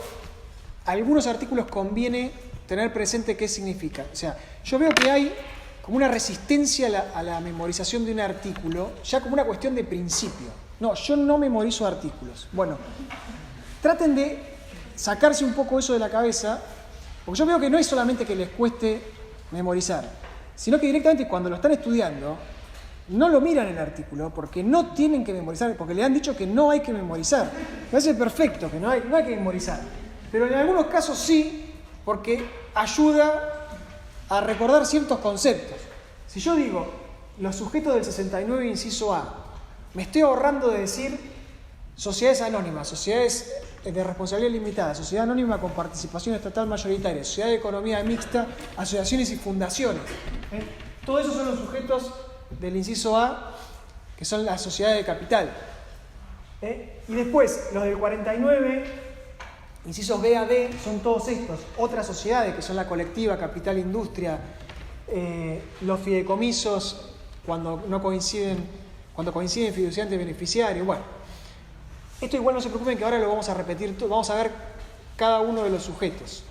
S1: algunos artículos conviene tener presente qué significa. O sea, yo veo que hay como una resistencia a la memorización de un artículo, ya como una cuestión de principio. No, yo no memorizo artículos. Bueno, traten de sacarse un poco eso de la cabeza, porque yo veo que no es solamente que les cueste memorizar, sino que directamente cuando lo están estudiando, no lo miran el artículo, porque no tienen que memorizar, porque le han dicho que no hay que memorizar. Me parece perfecto que no hay que memorizar. Pero en algunos casos sí, porque ayuda a recordar ciertos conceptos. Si yo digo los sujetos del 69, inciso A, me estoy ahorrando de decir sociedades anónimas, sociedades de responsabilidad limitada, sociedad anónima con participación estatal mayoritaria, sociedad de economía mixta, asociaciones y fundaciones. Todos esos son los sujetos del inciso A, que son las sociedades de capital. Y después, los del 49, incisos B a D, son todos estos. Otras sociedades, que son la colectiva, capital, industria, los fideicomisos, cuando coinciden fiduciante y beneficiario. Bueno, esto igual no se preocupen que ahora lo vamos a repetir, vamos a ver cada uno de los sujetos.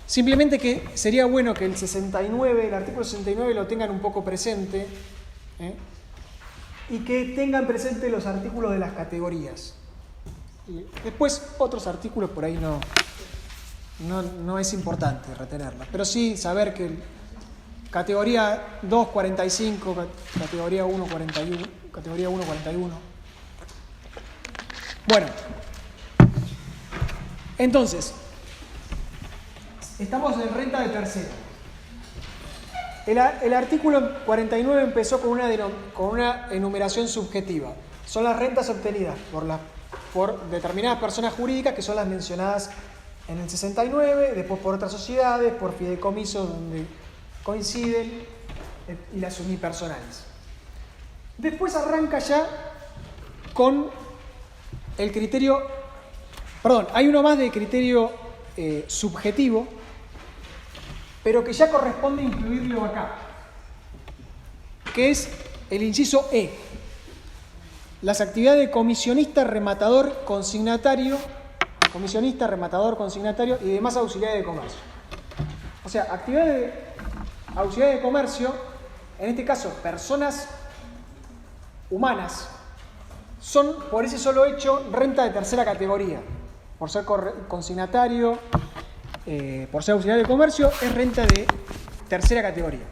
S1: Simplemente que sería bueno que el artículo 69 lo tengan un poco presente, y que tengan presente los artículos de las categorías. Y después otros artículos por ahí no es importante retenerlos, pero sí saber que categoría 2, 45, categoría 1, 41, categoría 1, 41. Bueno, entonces, estamos en renta de tercero. El artículo 49 empezó con una enumeración subjetiva. Son las rentas obtenidas por determinadas personas jurídicas, que son las mencionadas en el 69, después por otras sociedades, por fideicomisos donde coinciden, y las unipersonales. Después arranca ya con el criterio, hay uno más de criterio subjetivo, pero que ya corresponde incluirlo acá, que es el inciso E. Las actividades de comisionista, rematador, consignatario y demás auxiliares de comercio. O sea, actividades de auxiliares de comercio, en este caso personas humanas, son por ese solo hecho renta de tercera categoría. Por ser consignatario, por ser auxiliar de comercio, es renta de tercera categoría.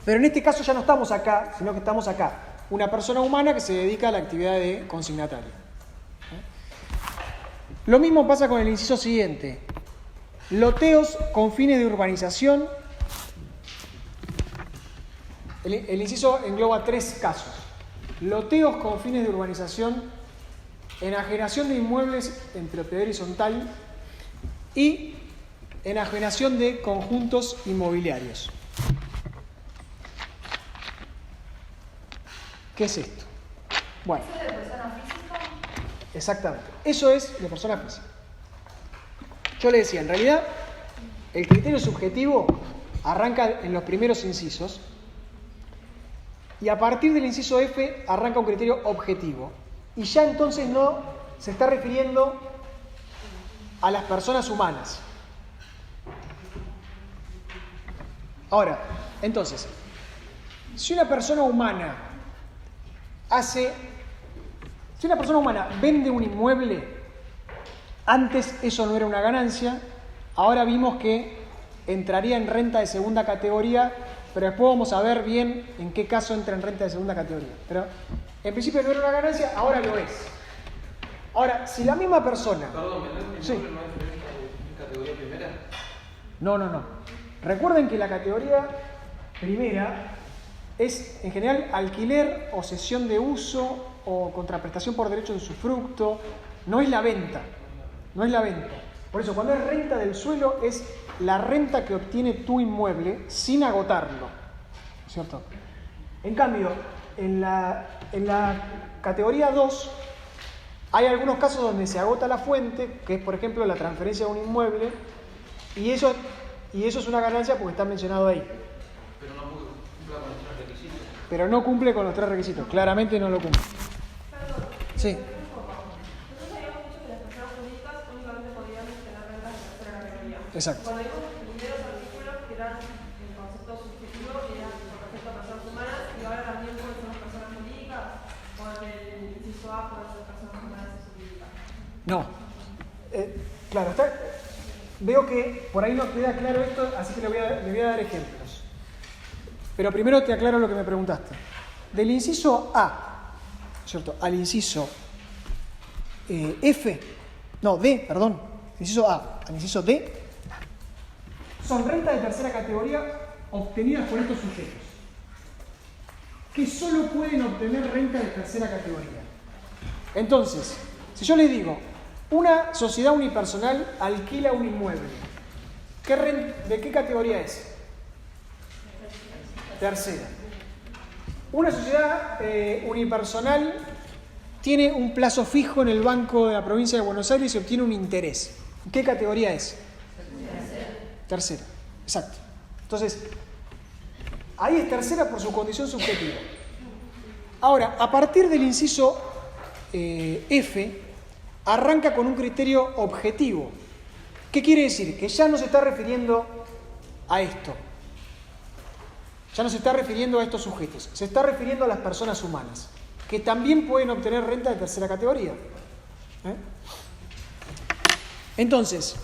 S1: Pero en este caso ya no estamos acá, sino que estamos acá. Una persona humana que se dedica a la actividad de consignatario. Lo mismo pasa con el inciso siguiente. Loteos con fines de urbanización. El inciso engloba 3 casos. Loteos con fines de urbanización, enajenación de inmuebles en propiedad horizontal y enajenación de conjuntos inmobiliarios. ¿Qué es esto? Bueno.
S3: ¿Eso es de persona física?
S1: Exactamente. Eso es de persona física. Yo le decía, en realidad, el criterio subjetivo arranca en los primeros incisos y a partir del inciso F arranca un criterio objetivo. Y ya entonces no se está refiriendo a las personas humanas. Ahora, entonces, si una persona humana vende un inmueble, antes eso no era una ganancia, ahora vimos que entraría en renta de segunda categoría, pero después vamos a ver bien en qué caso entra en renta de segunda categoría. Pero en principio no era una ganancia, ahora lo es. Ahora, si la misma persona...
S4: Perdón, ¿vender un
S1: Sí.
S4: inmueble no es diferente a categoría primera?
S1: No. Recuerden que la categoría primera es en general alquiler o cesión de uso o contraprestación por derecho de usufructo, no es la venta. Por eso, cuando es renta del suelo, es la renta que obtiene tu inmueble sin agotarlo, ¿cierto? En cambio, en la categoría 2, hay algunos casos donde se agota la fuente, que es, por ejemplo, la transferencia de un inmueble, y eso es una ganancia porque está mencionado ahí.
S4: Pero no cumple con los 3 requisitos.
S1: Pero no cumple con los 3 requisitos, claramente no lo cumple. Sí.
S5: Nosotros habíamos dicho que las personas jurídicas únicamente podían tener rentas de tercera categoría.
S1: Exacto.
S5: Cuando vimos los primeros artículos que eran el concepto subjetivo, eran con respecto a personas humanas, y ahora también pueden ser personas jurídicas, o en el inciso A pueden ser personas humanas y jurídicas.
S1: No. Claro, veo que por ahí no queda claro esto, así que le voy a dar ejemplos. Pero primero te aclaro lo que me preguntaste. Del inciso A, ¿cierto?, al inciso inciso A al inciso D, son rentas de tercera categoría obtenidas por estos sujetos, que solo pueden obtener renta de tercera categoría. Entonces, si yo les digo, una sociedad unipersonal alquila un inmueble, ¿de qué categoría es? Tercera. Una sociedad unipersonal tiene un plazo fijo en el Banco de la Provincia de Buenos Aires y obtiene un interés. ¿Qué categoría es? Tercera. Exacto. Entonces, ahí es tercera por su condición subjetiva. Ahora, a partir del inciso F, arranca con un criterio objetivo. ¿Qué quiere decir? Que ya no se está refiriendo a esto. Ya no se está refiriendo a estos sujetos. Se está refiriendo a las personas humanas, que también pueden obtener renta de tercera categoría. Entonces,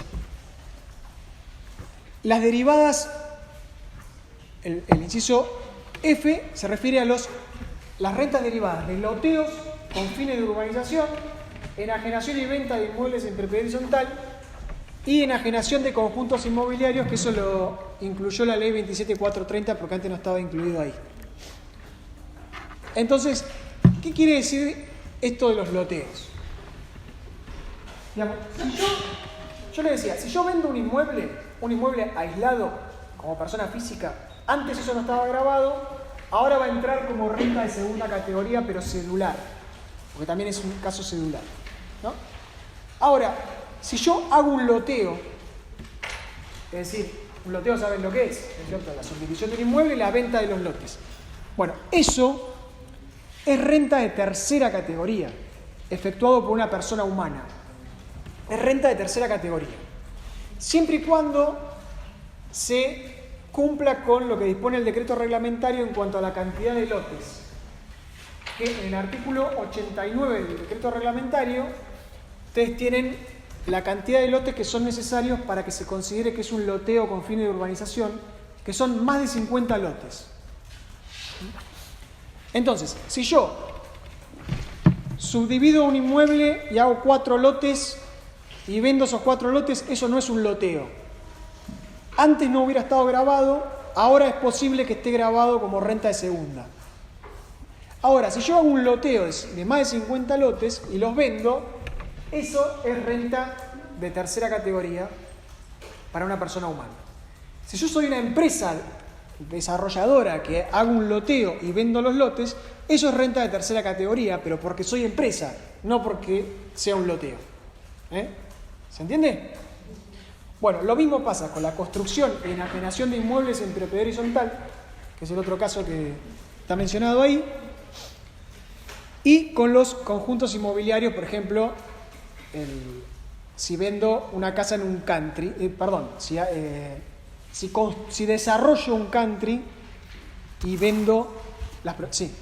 S1: las derivadas, el inciso F se refiere a las rentas derivadas de loteos con fines de urbanización, enajenación y venta de inmuebles en propiedad horizontal y enajenación de conjuntos inmobiliarios, que eso lo incluyó la ley 27430 porque antes no estaba incluido ahí. Entonces, ¿qué quiere decir esto de los loteos? Digamos, yo le decía, si yo vendo un inmueble aislado como persona física, antes eso no estaba grabado, ahora va a entrar como renta de segunda categoría, pero cedular, porque también es un caso cedular, ¿no? Ahora, si yo hago un loteo, es decir, un loteo saben lo que es, ¿no es cierto? La subdivisión de un inmueble y la venta de los lotes. Bueno, eso es renta de tercera categoría, efectuado por una persona humana. Es renta de tercera categoría. Siempre y cuando se cumpla con lo que dispone el decreto reglamentario en cuanto a la cantidad de lotes. Que en el artículo 89 del decreto reglamentario, ustedes tienen la cantidad de lotes que son necesarios para que se considere que es un loteo con fines de urbanización, que son más de 50 lotes. Entonces, si yo subdivido un inmueble y hago 4 lotes y vendo esos 4 lotes, eso no es un loteo. Antes no hubiera estado grabado, ahora es posible que esté grabado como renta de segunda. Ahora, si yo hago un loteo de más de 50 lotes y los vendo, eso es renta de tercera categoría para una persona humana. Si yo soy una empresa desarrolladora que hago un loteo y vendo los lotes, eso es renta de tercera categoría, pero porque soy empresa, no porque sea un loteo. ¿Se entiende? Bueno, lo mismo pasa con la construcción y enajenación de inmuebles en propiedad horizontal, que es el otro caso que está mencionado ahí, y con los conjuntos inmobiliarios, por ejemplo, si vendo una casa en un country, si desarrollo un country y vendo las... Sí.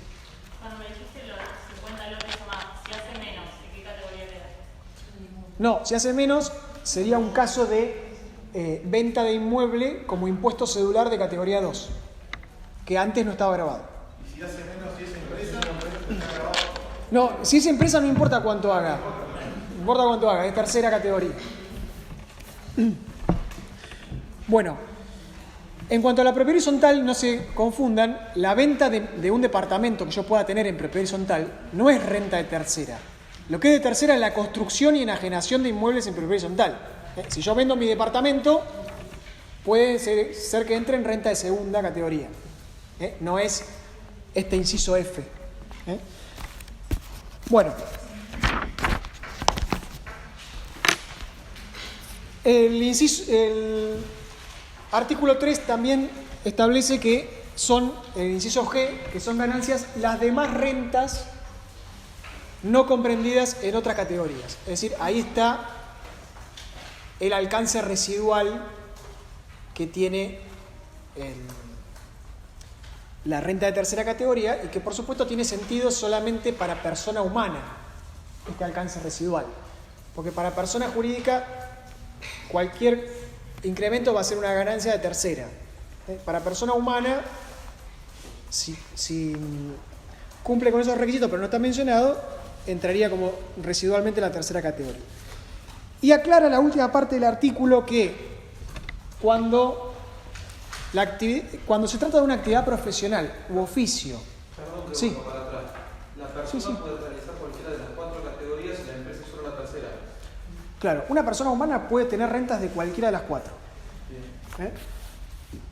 S6: Cuando me dijiste los 50 lotes o más, si hace menos, ¿de qué categoría queda?
S1: No, si hace menos, sería un caso de venta de inmueble como impuesto cedular de categoría 2, que antes no estaba grabado.
S7: ¿Y si hace menos, si es empresa, está grabado?
S1: No, si es empresa no importa cuánto haga. No importa cuánto haga, es tercera categoría. Bueno, en cuanto a la propiedad horizontal, no se confundan, la venta de un departamento que yo pueda tener en propiedad horizontal no es renta de tercera. Lo que es de tercera es la construcción y enajenación de inmuebles en propiedad horizontal. Si yo vendo mi departamento, puede ser que entre en renta de segunda categoría. No es este inciso F. Bueno. El artículo 3 también establece que son, el inciso G, que son ganancias las demás rentas no comprendidas en otras categorías. Es decir, ahí está el alcance residual que tiene la renta de tercera categoría y que por supuesto tiene sentido solamente para persona humana, este alcance residual. Porque para persona jurídica cualquier incremento va a ser una ganancia de tercera. Para persona humana, si cumple con esos requisitos pero no está mencionado, entraría como residualmente en la tercera categoría. Y aclara la última parte del artículo que cuando se trata de una actividad profesional u oficio.
S4: Perdón que
S1: Sí.
S4: vuelvo para atrás. La persona puede realizar cualquiera de las 4 categorías y la empresa solo la tercera.
S1: Claro, una persona humana puede tener rentas de cualquiera de las 4.
S4: Bien.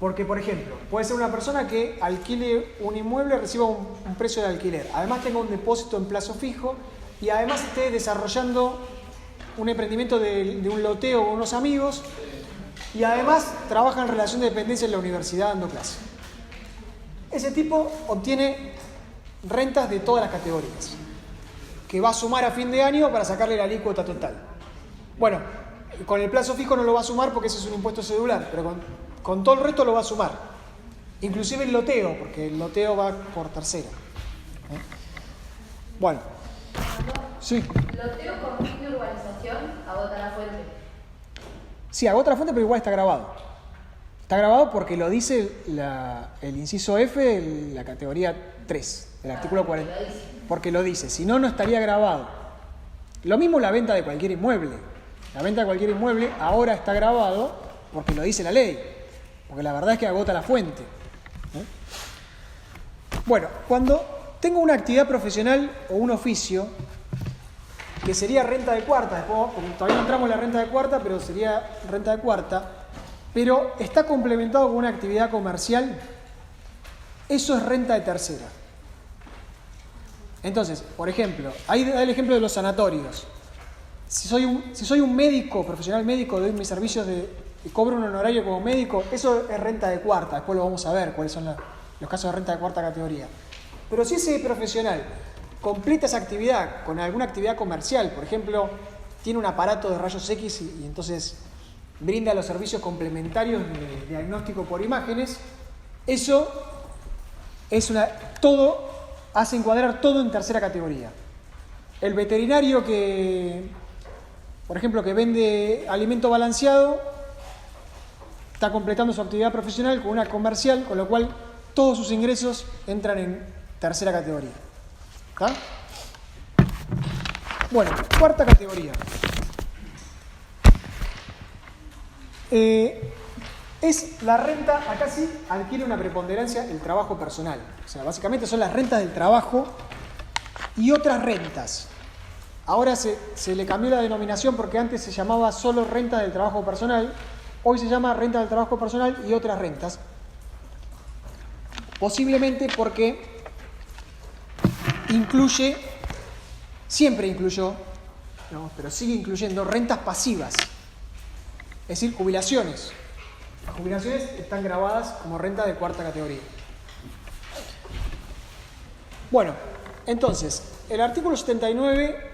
S1: Porque, por ejemplo, puede ser una persona que alquile un inmueble y reciba un precio de alquiler. Además tenga un depósito en plazo fijo y además esté desarrollando un emprendimiento de un loteo con unos amigos y además trabaja en relación de dependencia en la universidad dando clases. Ese tipo obtiene rentas de todas las categorías, que va a sumar a fin de año para sacarle la alícuota total. Bueno, con el plazo fijo no lo va a sumar porque ese es un impuesto cedular, pero con todo el resto lo va a sumar. Inclusive el loteo, porque el loteo va por tercera. Bueno. Sí.
S3: Loteo con fin de urbanización, agota la fuente.
S1: Sí, agota la fuente, pero igual está grabado. Está grabado porque lo dice el inciso F de la categoría 3, del artículo 40. Porque lo dice, si no, no estaría grabado. Lo mismo la venta de cualquier inmueble. La venta de cualquier inmueble ahora está grabado porque lo dice la ley. Porque la verdad es que agota la fuente. Bueno, cuando tengo una actividad profesional o un oficio, que sería renta de cuarta, después, todavía no entramos en la renta de cuarta, pero sería renta de cuarta, pero está complementado con una actividad comercial, eso es renta de tercera. Entonces, por ejemplo, ahí da el ejemplo de los sanatorios. Si soy un médico, profesional médico, doy mis servicios y cobro un honorario como médico, eso es renta de cuarta, después lo vamos a ver cuáles son los casos de renta de cuarta categoría. Pero si ese profesional completa esa actividad con alguna actividad comercial, por ejemplo, tiene un aparato de rayos X y entonces brinda los servicios complementarios de diagnóstico por imágenes, eso es todo hace encuadrar todo en tercera categoría. El veterinario que, por ejemplo, que vende alimento balanceado, está completando su actividad profesional con una comercial, con lo cual todos sus ingresos entran en tercera categoría. ¿Está? Bueno, cuarta categoría. Es la renta, acá sí adquiere una preponderancia el trabajo personal. O sea, básicamente son las rentas del trabajo y otras rentas. Ahora se le cambió la denominación porque antes se llamaba solo renta del trabajo personal hoy se llama renta del trabajo personal y otras rentas. Posiblemente porque siempre incluyó, pero sigue incluyendo rentas pasivas, es decir, jubilaciones. Las jubilaciones están grabadas como renta de cuarta categoría. Bueno, entonces, el artículo 79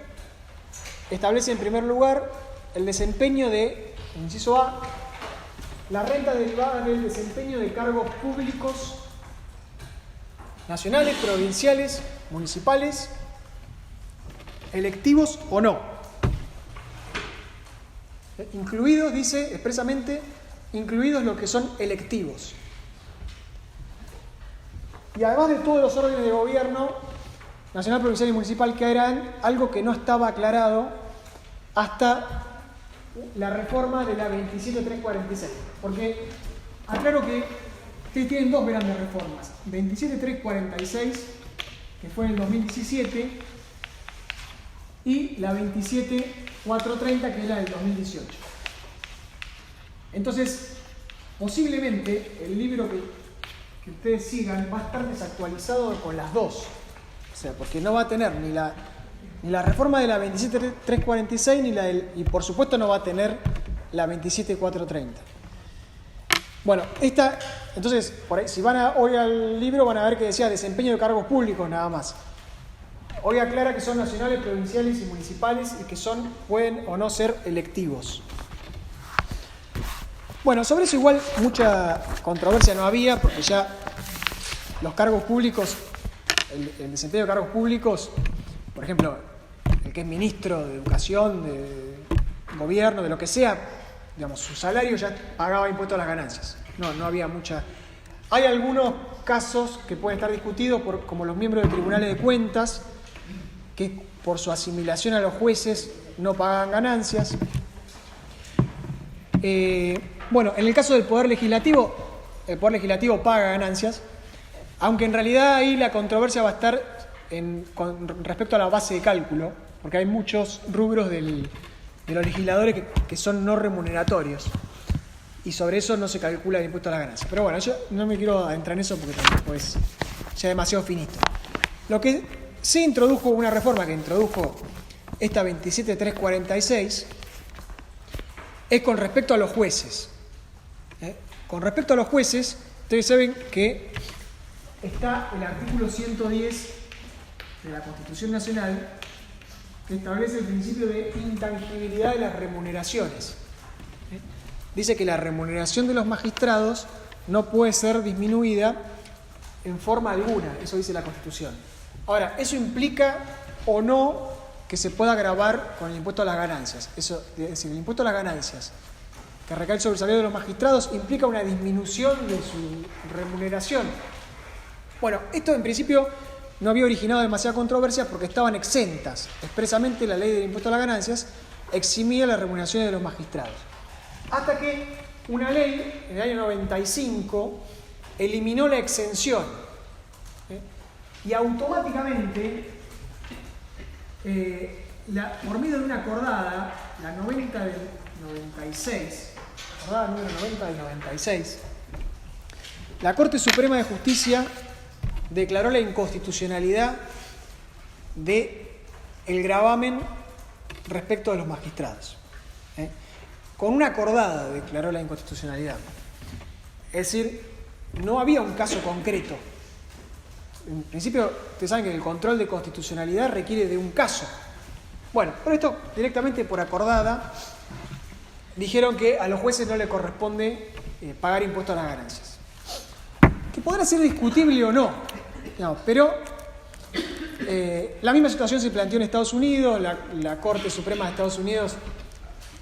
S1: establece en primer lugar el desempeño de, inciso A, la renta derivada del desempeño de cargos públicos nacionales, provinciales, municipales, electivos o no. Incluidos, dice expresamente, incluidos los que son electivos. Y además de todos los órdenes de gobierno, nacional, provincial y municipal, que eran algo que no estaba aclarado hasta la reforma de la 27346. Porque aclaro que ustedes tienen dos grandes reformas. 27346, que fue en el 2017, y la 27430, que es la del 2018. Entonces, posiblemente el libro que ustedes sigan va a estar desactualizado con las dos. O sea, porque no va a tener ni la reforma de la 27346 y por supuesto no va a tener la 27430. Bueno, entonces, por ahí, si van hoy al libro van a ver que decía desempeño de cargos públicos nada más. Hoy aclara que son nacionales, provinciales y municipales y que pueden o no ser electivos. Bueno, sobre eso igual mucha controversia no había, porque ya los cargos públicos, el desempeño de cargos públicos, por ejemplo, el que es ministro de Educación, de Gobierno, de lo que sea, digamos, su salario ya pagaba impuestos a las ganancias. No había mucha... Hay algunos casos que pueden estar discutidos, como los miembros de tribunales de cuentas, que por su asimilación a los jueces no pagaban ganancias. Bueno, en el caso del Poder Legislativo, el Poder Legislativo paga ganancias, aunque en realidad ahí la controversia va a estar con respecto a la base de cálculo, porque hay muchos rubros de los legisladores que son no remuneratorios, y sobre eso no se calcula el impuesto a las ganancias. Pero bueno, yo no me quiero adentrar en eso porque tampoco es ya demasiado finito. Lo que sí introdujo, una reforma que introdujo esta 27346, es con respecto a los jueces. Con respecto a los jueces, ustedes saben que está el artículo 110 de la Constitución Nacional, que establece el principio de intangibilidad de las remuneraciones. Dice que la remuneración de los magistrados no puede ser disminuida en forma alguna, eso dice la Constitución. Ahora, ¿eso implica o no que se pueda gravar con el impuesto a las ganancias? Eso, es decir, el impuesto a las ganancias que recae sobre el salario de los magistrados implica una disminución de su remuneración. Bueno, esto en principio no había originado demasiada controversia porque estaban exentas. Expresamente la ley del impuesto a las ganancias eximía las remuneraciones de los magistrados. Hasta que una ley, en el año 95, eliminó la exención. Y automáticamente, por medio de una acordada, la 90 del 96, acordada número 90 del 96, la Corte Suprema de Justicia declaró la inconstitucionalidad del gravamen respecto de los magistrados. Con una acordada declaró la inconstitucionalidad. Es decir, no había un caso concreto. En principio, ustedes saben que el control de constitucionalidad requiere de un caso. Bueno, pero esto directamente por acordada dijeron que a los jueces no les corresponde pagar impuestos a las ganancias. Que podrá ser discutible o no, pero la misma situación se planteó en Estados Unidos. La Corte Suprema de Estados Unidos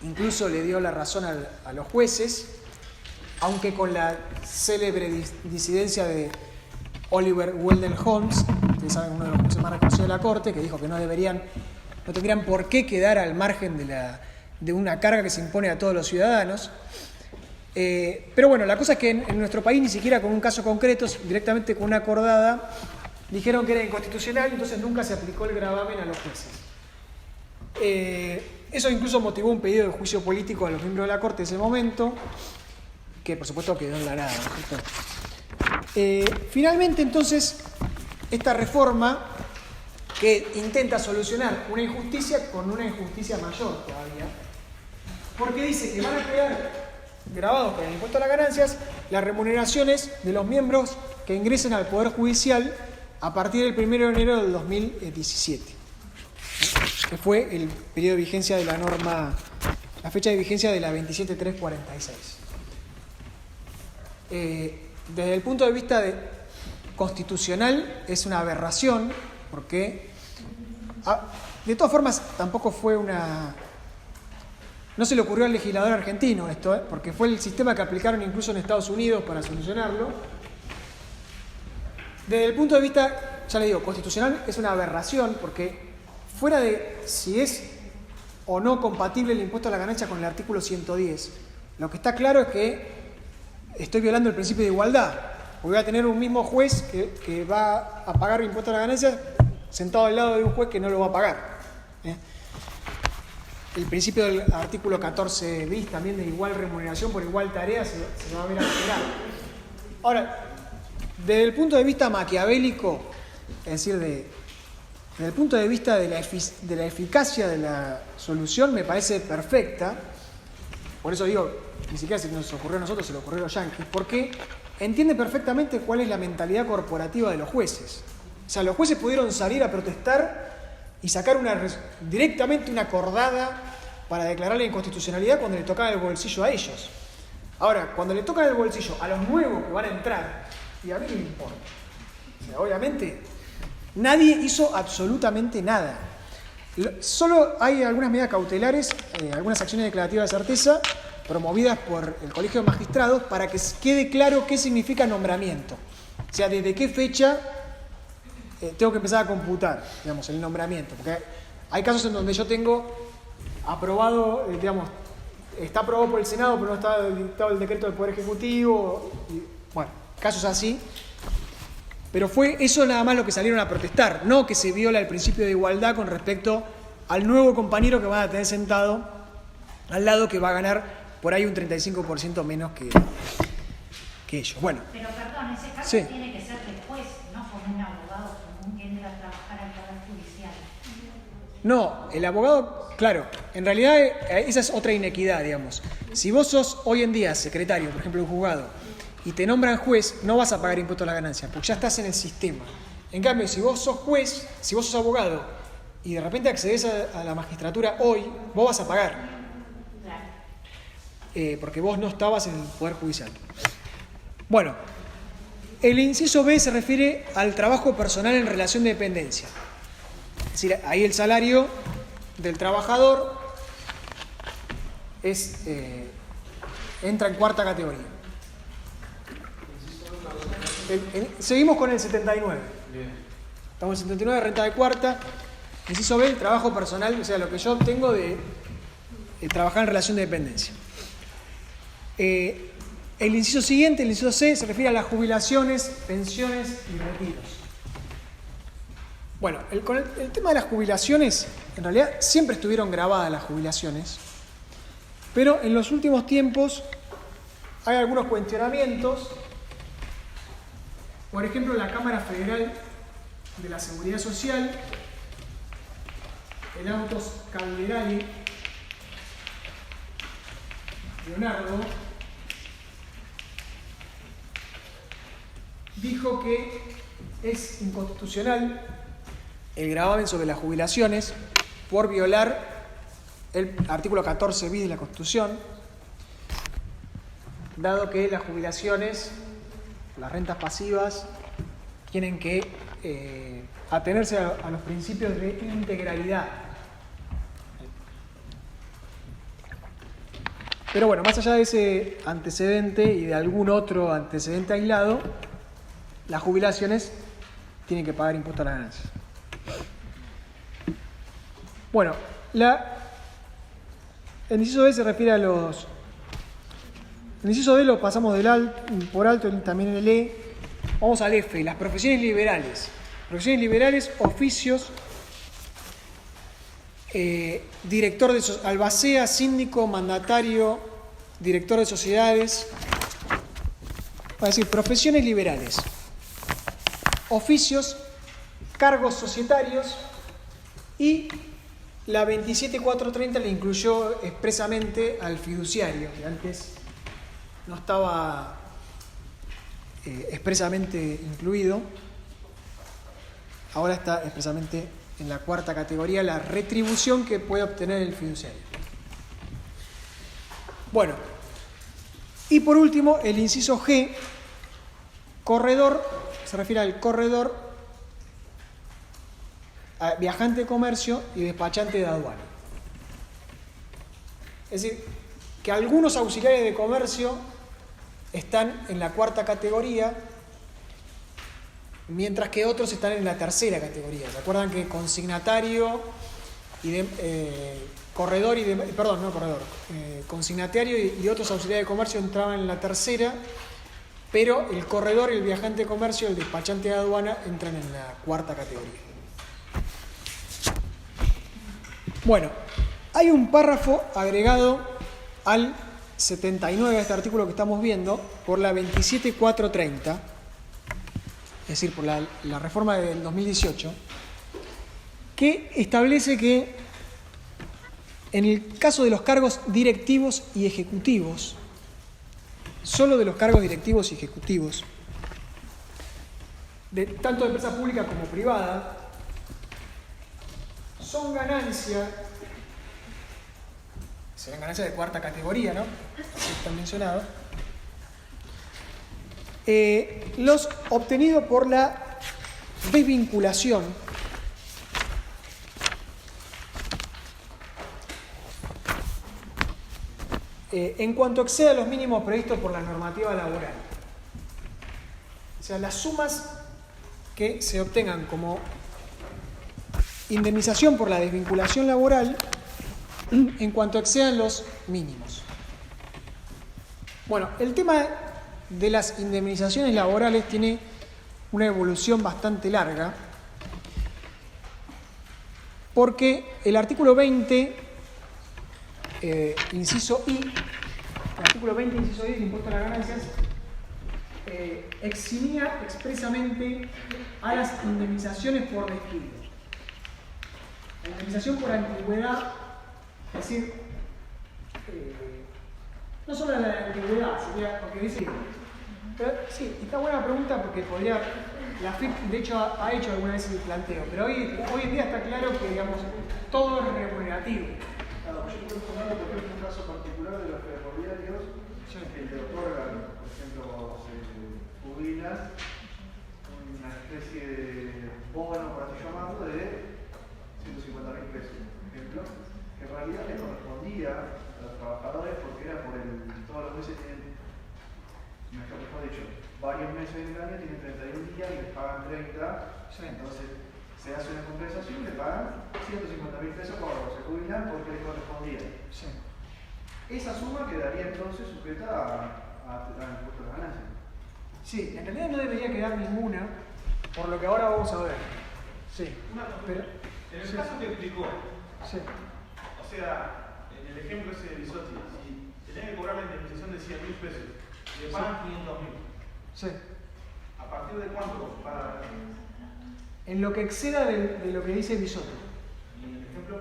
S1: incluso le dio la razón a los jueces, aunque con la célebre disidencia de Oliver Wendell Holmes, ustedes saben, uno de los jueces más reconocidos de la Corte, que dijo que no tendrían por qué quedar al margen de una carga que se impone a todos los ciudadanos. Pero bueno, la cosa es que en nuestro país ni siquiera con un caso concreto, directamente con una acordada, dijeron que era inconstitucional, y entonces nunca se aplicó el gravamen a los jueces. Eso incluso motivó un pedido de juicio político a los miembros de la Corte de ese momento, que por supuesto quedó en la nada, ¿no es cierto? Finalmente, entonces, esta reforma que intenta solucionar una injusticia con una injusticia mayor todavía, porque dice que van a quedar grabados con el impuesto a las ganancias las remuneraciones de los miembros que ingresen al Poder Judicial a partir del 1 de enero del 2017, que fue el periodo de vigencia de la norma, la fecha de vigencia de la 27.346. Desde el punto de vista constitucional es una aberración, porque de todas formas tampoco fue una... No se le ocurrió al legislador argentino esto, porque fue el sistema que aplicaron incluso en Estados Unidos para solucionarlo. Desde el punto de vista, ya le digo, constitucional es una aberración, porque fuera de si es o no compatible el impuesto a la ganancia con el artículo 110, lo que está claro es que estoy violando el principio de igualdad. Voy a tener un mismo juez que va a pagar impuesto a la ganancia sentado al lado de un juez que no lo va a pagar. El principio del artículo 14 bis también de igual remuneración por igual tarea se va a ver alterado. Ahora, desde el punto de vista maquiavélico, es decir, desde el punto de vista de la eficacia de la solución, me parece perfecta. Por eso digo, ni siquiera se nos ocurrió a nosotros, se le ocurrió a los yanquis, porque entiende perfectamente cuál es la mentalidad corporativa de los jueces. O sea, los jueces pudieron salir a protestar y sacar directamente una acordada para declarar la inconstitucionalidad cuando le tocaba el bolsillo a ellos. Ahora, cuando le toca el bolsillo a los nuevos que van a entrar, y a mí no me importa. O sea, obviamente, nadie hizo absolutamente nada. Solo hay algunas medidas cautelares, algunas acciones declarativas de certeza promovidas por el Colegio de Magistrados para que quede claro qué significa nombramiento. O sea, desde qué fecha tengo que empezar a computar, digamos, el nombramiento. Porque hay casos en donde yo tengo aprobado, digamos, está aprobado por el Senado, pero no está dictado el decreto del Poder Ejecutivo. Y, bueno, casos así. Pero fue eso nada más lo que salieron a protestar, no que se viola el principio de igualdad con respecto al nuevo compañero que van a tener sentado al lado, que va a ganar por ahí un 35% menos que ellos. Bueno.
S8: Pero perdón, ese caso
S1: sí.
S8: Tiene que ser de juez, no como un abogado común que entra a trabajar al Poder Judicial.
S1: No, el abogado, claro, en realidad esa es otra inequidad, digamos. Si vos sos hoy en día secretario, por ejemplo, de un juzgado, y te nombran juez, no vas a pagar impuesto a la ganancia, porque ya estás en el sistema. En cambio, si vos sos juez, si vos sos abogado, y de repente accedes a la magistratura hoy, vos vas a pagar. Porque vos no estabas en el Poder Judicial. Bueno, el inciso B se refiere al trabajo personal en relación de dependencia. Es decir, ahí el salario del trabajador entra en cuarta categoría. Seguimos con el 79.
S4: Bien.
S1: Estamos en el 79, renta de cuarta. Inciso B, el trabajo personal, o sea, lo que yo tengo de trabajar en relación de dependencia. El inciso siguiente, el inciso C, se refiere a las jubilaciones, pensiones y retiros. Bueno, con el tema de las jubilaciones, en realidad siempre estuvieron grabadas las jubilaciones, pero en los últimos tiempos hay algunos cuestionamientos. Por ejemplo, la Cámara Federal de la Seguridad Social, el Autos Calderari, Leonardo, dijo que es inconstitucional el gravamen sobre las jubilaciones por violar el artículo 14 bis de la Constitución, dado que las jubilaciones, las rentas pasivas, tienen que atenerse a los principios de integralidad. Pero bueno, más allá de ese antecedente y de algún otro antecedente aislado, las jubilaciones tienen que pagar impuesto a la ganancia. Bueno, el inciso D se refiere a los... El inciso D lo pasamos por alto, también en el E. Vamos al F, las profesiones liberales. Profesiones liberales, oficios director de albacea, síndico, mandatario, director de sociedades, va a decir profesiones liberales, oficios, cargos societarios, y la 27430 le incluyó expresamente al fiduciario, que antes no estaba expresamente incluido, ahora está expresamente en la cuarta categoría, la retribución que puede obtener el fiduciario. Bueno, y por último, el inciso G, corredor, se refiere al corredor, a viajante de comercio y despachante de aduana. Es decir, que algunos auxiliares de comercio están en la cuarta categoría, mientras que otros están en la tercera categoría. ¿Se acuerdan que consignatario y corredor y consignatario y otros auxiliares de comercio entraban en la tercera, pero el corredor, el viajante de comercio y el despachante de aduana entran en la cuarta categoría? Bueno, hay un párrafo agregado al 79 de este artículo que estamos viendo por la 27430, es decir, por la reforma del 2018, que establece que en el caso de los cargos directivos y ejecutivos, solo de los cargos directivos y ejecutivos, tanto de empresa pública como privada, son ganancias, serán ganancias de cuarta categoría, ¿no? Así está mencionado. Los obtenidos por la desvinculación en cuanto exceda los mínimos previstos por la normativa laboral. O sea, las sumas que se obtengan como indemnización por la desvinculación laboral en cuanto excedan los mínimos. Bueno, el tema de las indemnizaciones laborales tiene una evolución bastante larga, porque el artículo 20, inciso I, el artículo 20, inciso I del impuesto a las ganancias, eximía expresamente a las indemnizaciones por despido. La indemnización por antigüedad, es decir, no solo la antigüedad, sería porque dice. Pero sí, está buena pregunta porque podría. La FIP, de hecho, ha hecho alguna vez el planteo, pero hoy en día está claro que, digamos, todo es remunerativo.
S7: Claro, yo puedo tomar, por ejemplo, un caso particular de los ferroviarios que le otorgan, por ejemplo, se jubila una especie de bono, por así llamarlo, de 150.000 pesos, por ejemplo, que en realidad le correspondía a los trabajadores porque era por todos los meses tienen, mejor dicho, varios meses del año tienen 31 días y les pagan 30, entonces se hace una compensación y le pagan 150.000 pesos cuando se jubilan porque les correspondía.
S1: Sí.
S7: Esa suma quedaría entonces sujeta a impuesto de ganancias.
S1: Sí, en realidad no debería quedar ninguna, por lo que ahora vamos a ver. Sí. Pero,
S7: En el caso que explicó,
S1: sí.
S7: o sea, en el ejemplo ese de Bisotti, si tenés que cobrar la indemnización de 100.000 pesos y le pagan 500.000,
S1: Sí.
S7: ¿a partir de cuánto para?
S1: En lo que exceda de lo que dice Bisotti.
S7: ¿Y el ejemplo?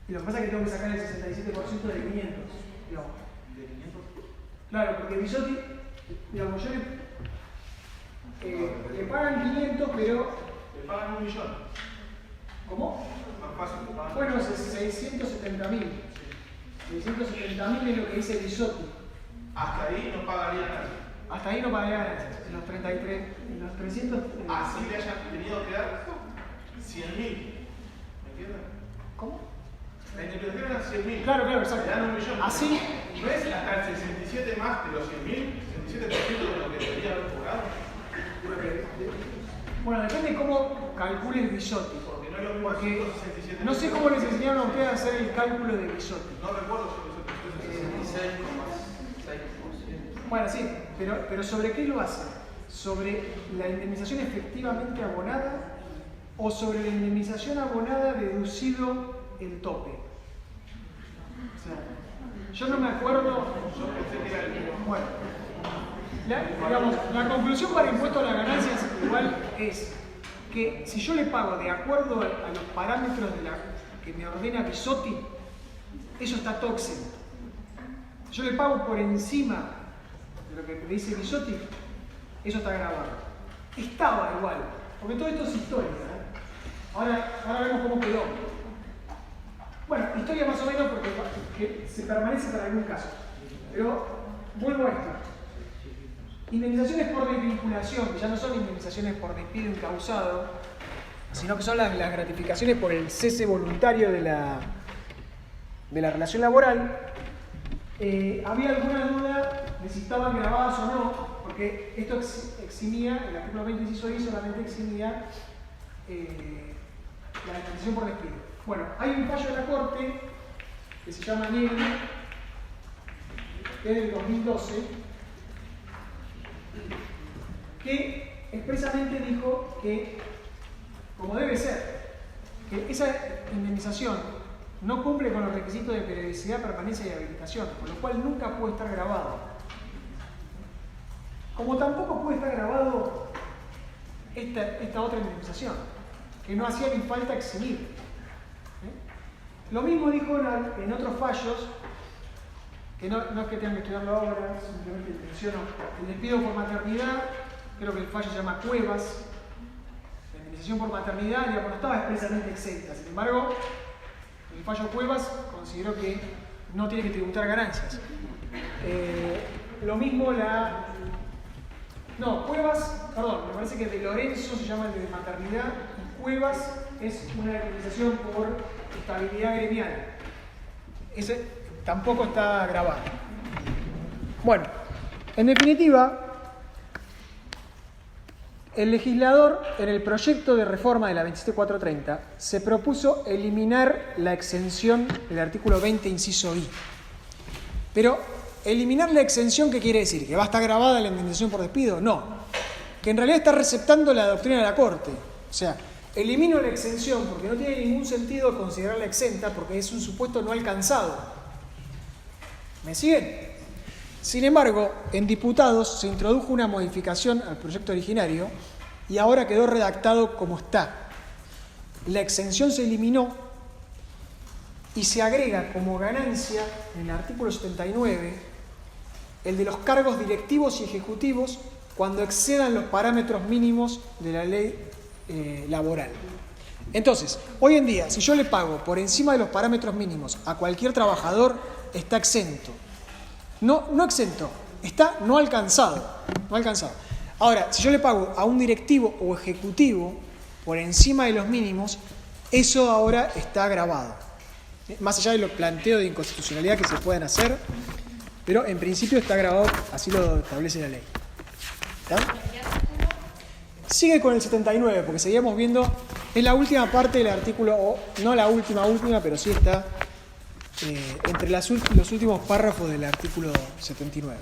S1: Y lo que pasa es que tengo que sacar el 67% de 500. Digamos.
S7: ¿De 500?
S1: Claro, porque Bisotti, digamos, yo le pagan 500, pero.
S7: Le pagan 1 millón.
S1: ¿Cómo?
S7: Más fácil, le pagan.
S1: Bueno, 670.000. 670.000 es lo que dice Bisotti.
S7: Hasta ahí no pagaría nada.
S1: Hasta ahí no pagaría ganancias. En los 33, en los 300.
S7: Así le hayan tenido que dar 100.000. ¿Me entienden?
S1: ¿Cómo?
S7: La indemnización eran 100.000.
S1: Claro, exacto.
S7: Le dan 1 millón.
S1: Así.
S7: ¿No es hasta el 67 más de los 100.000? ¿67% de lo que debería haber cobrado?
S1: Bueno, depende de cómo calcule el Bisotti.
S7: Porque no es lo mismo
S1: Porque
S7: 167.
S1: no sé cómo les enseñaron a ustedes a hacer el cálculo de Bisotti.
S7: No recuerdo si eso
S4: 66,6%.
S1: Bueno, sí, pero ¿sobre qué lo hace? ¿Sobre la indemnización efectivamente abonada o sobre la indemnización abonada deducido el tope. O sea, yo no me acuerdo. Bueno, la conclusión para impuesto a las ganancias igual es que si yo le pago de acuerdo a los parámetros que me ordena Bisotti, eso está todo exento. Yo le pago por encima de lo que me dice Bisotti, eso está grabado. Estaba igual, porque todo esto es historia. Ahora vemos cómo quedó. Bueno, historia más o menos porque que se permanece para algún caso. Pero vuelvo a esto. Indemnizaciones por desvinculación, que ya no son indemnizaciones por despido incausado, sino que son las gratificaciones por el cese voluntario de la relación laboral. Había alguna duda de si estaban grabadas o no, porque esto eximía, el artículo 20 inciso I solamente eximía la indemnización por despido. Bueno, hay un fallo de la Corte que se llama Negri, que es del 2012, que expresamente dijo que, como debe ser, que esa indemnización no cumple con los requisitos de periodicidad, permanencia y habilitación, con lo cual nunca puede estar grabado. Como tampoco puede estar grabado esta otra indemnización, que no hacía ni falta eximir. Lo mismo dijo en otros fallos, que no es que tengan que estudiarlo ahora, simplemente menciono el despido por maternidad, creo que el fallo se llama Cuevas, la indemnización por maternidad ya no estaba expresamente exenta, sin embargo, el fallo Cuevas consideró que no tiene que tributar ganancias. Lo mismo Cuevas, perdón, me parece que de Lorenzo se llama el de maternidad, y Cuevas es una indemnización por estabilidad gremial. Ese tampoco está grabado. Bueno, en definitiva, el legislador en el proyecto de reforma de la 27430 se propuso eliminar la exención del artículo 20 inciso I. Pero eliminar la exención, ¿qué quiere decir? ¿Que va a estar grabada la indemnización por despido? No. Que en realidad está receptando la doctrina de la Corte. O sea, elimino la exención porque no tiene ningún sentido considerarla exenta porque es un supuesto no alcanzado. ¿Me siguen? Sin embargo, en diputados se introdujo una modificación al proyecto originario y ahora quedó redactado como está. La exención se eliminó y se agrega como ganancia en el artículo 79 el de los cargos directivos y ejecutivos cuando excedan los parámetros mínimos de la ley laboral. Entonces, hoy en día, si yo le pago por encima de los parámetros mínimos a cualquier trabajador, está exento. No exento, está no alcanzado. Ahora, si yo le pago a un directivo o ejecutivo por encima de los mínimos, eso ahora está grabado. Más allá de los planteos de inconstitucionalidad que se puedan hacer, pero en principio está grabado, así lo establece la ley. ¿Está? Sigue con el 79, porque seguíamos viendo, es la última parte del artículo, o no la última, pero sí está entre los últimos párrafos del artículo 79.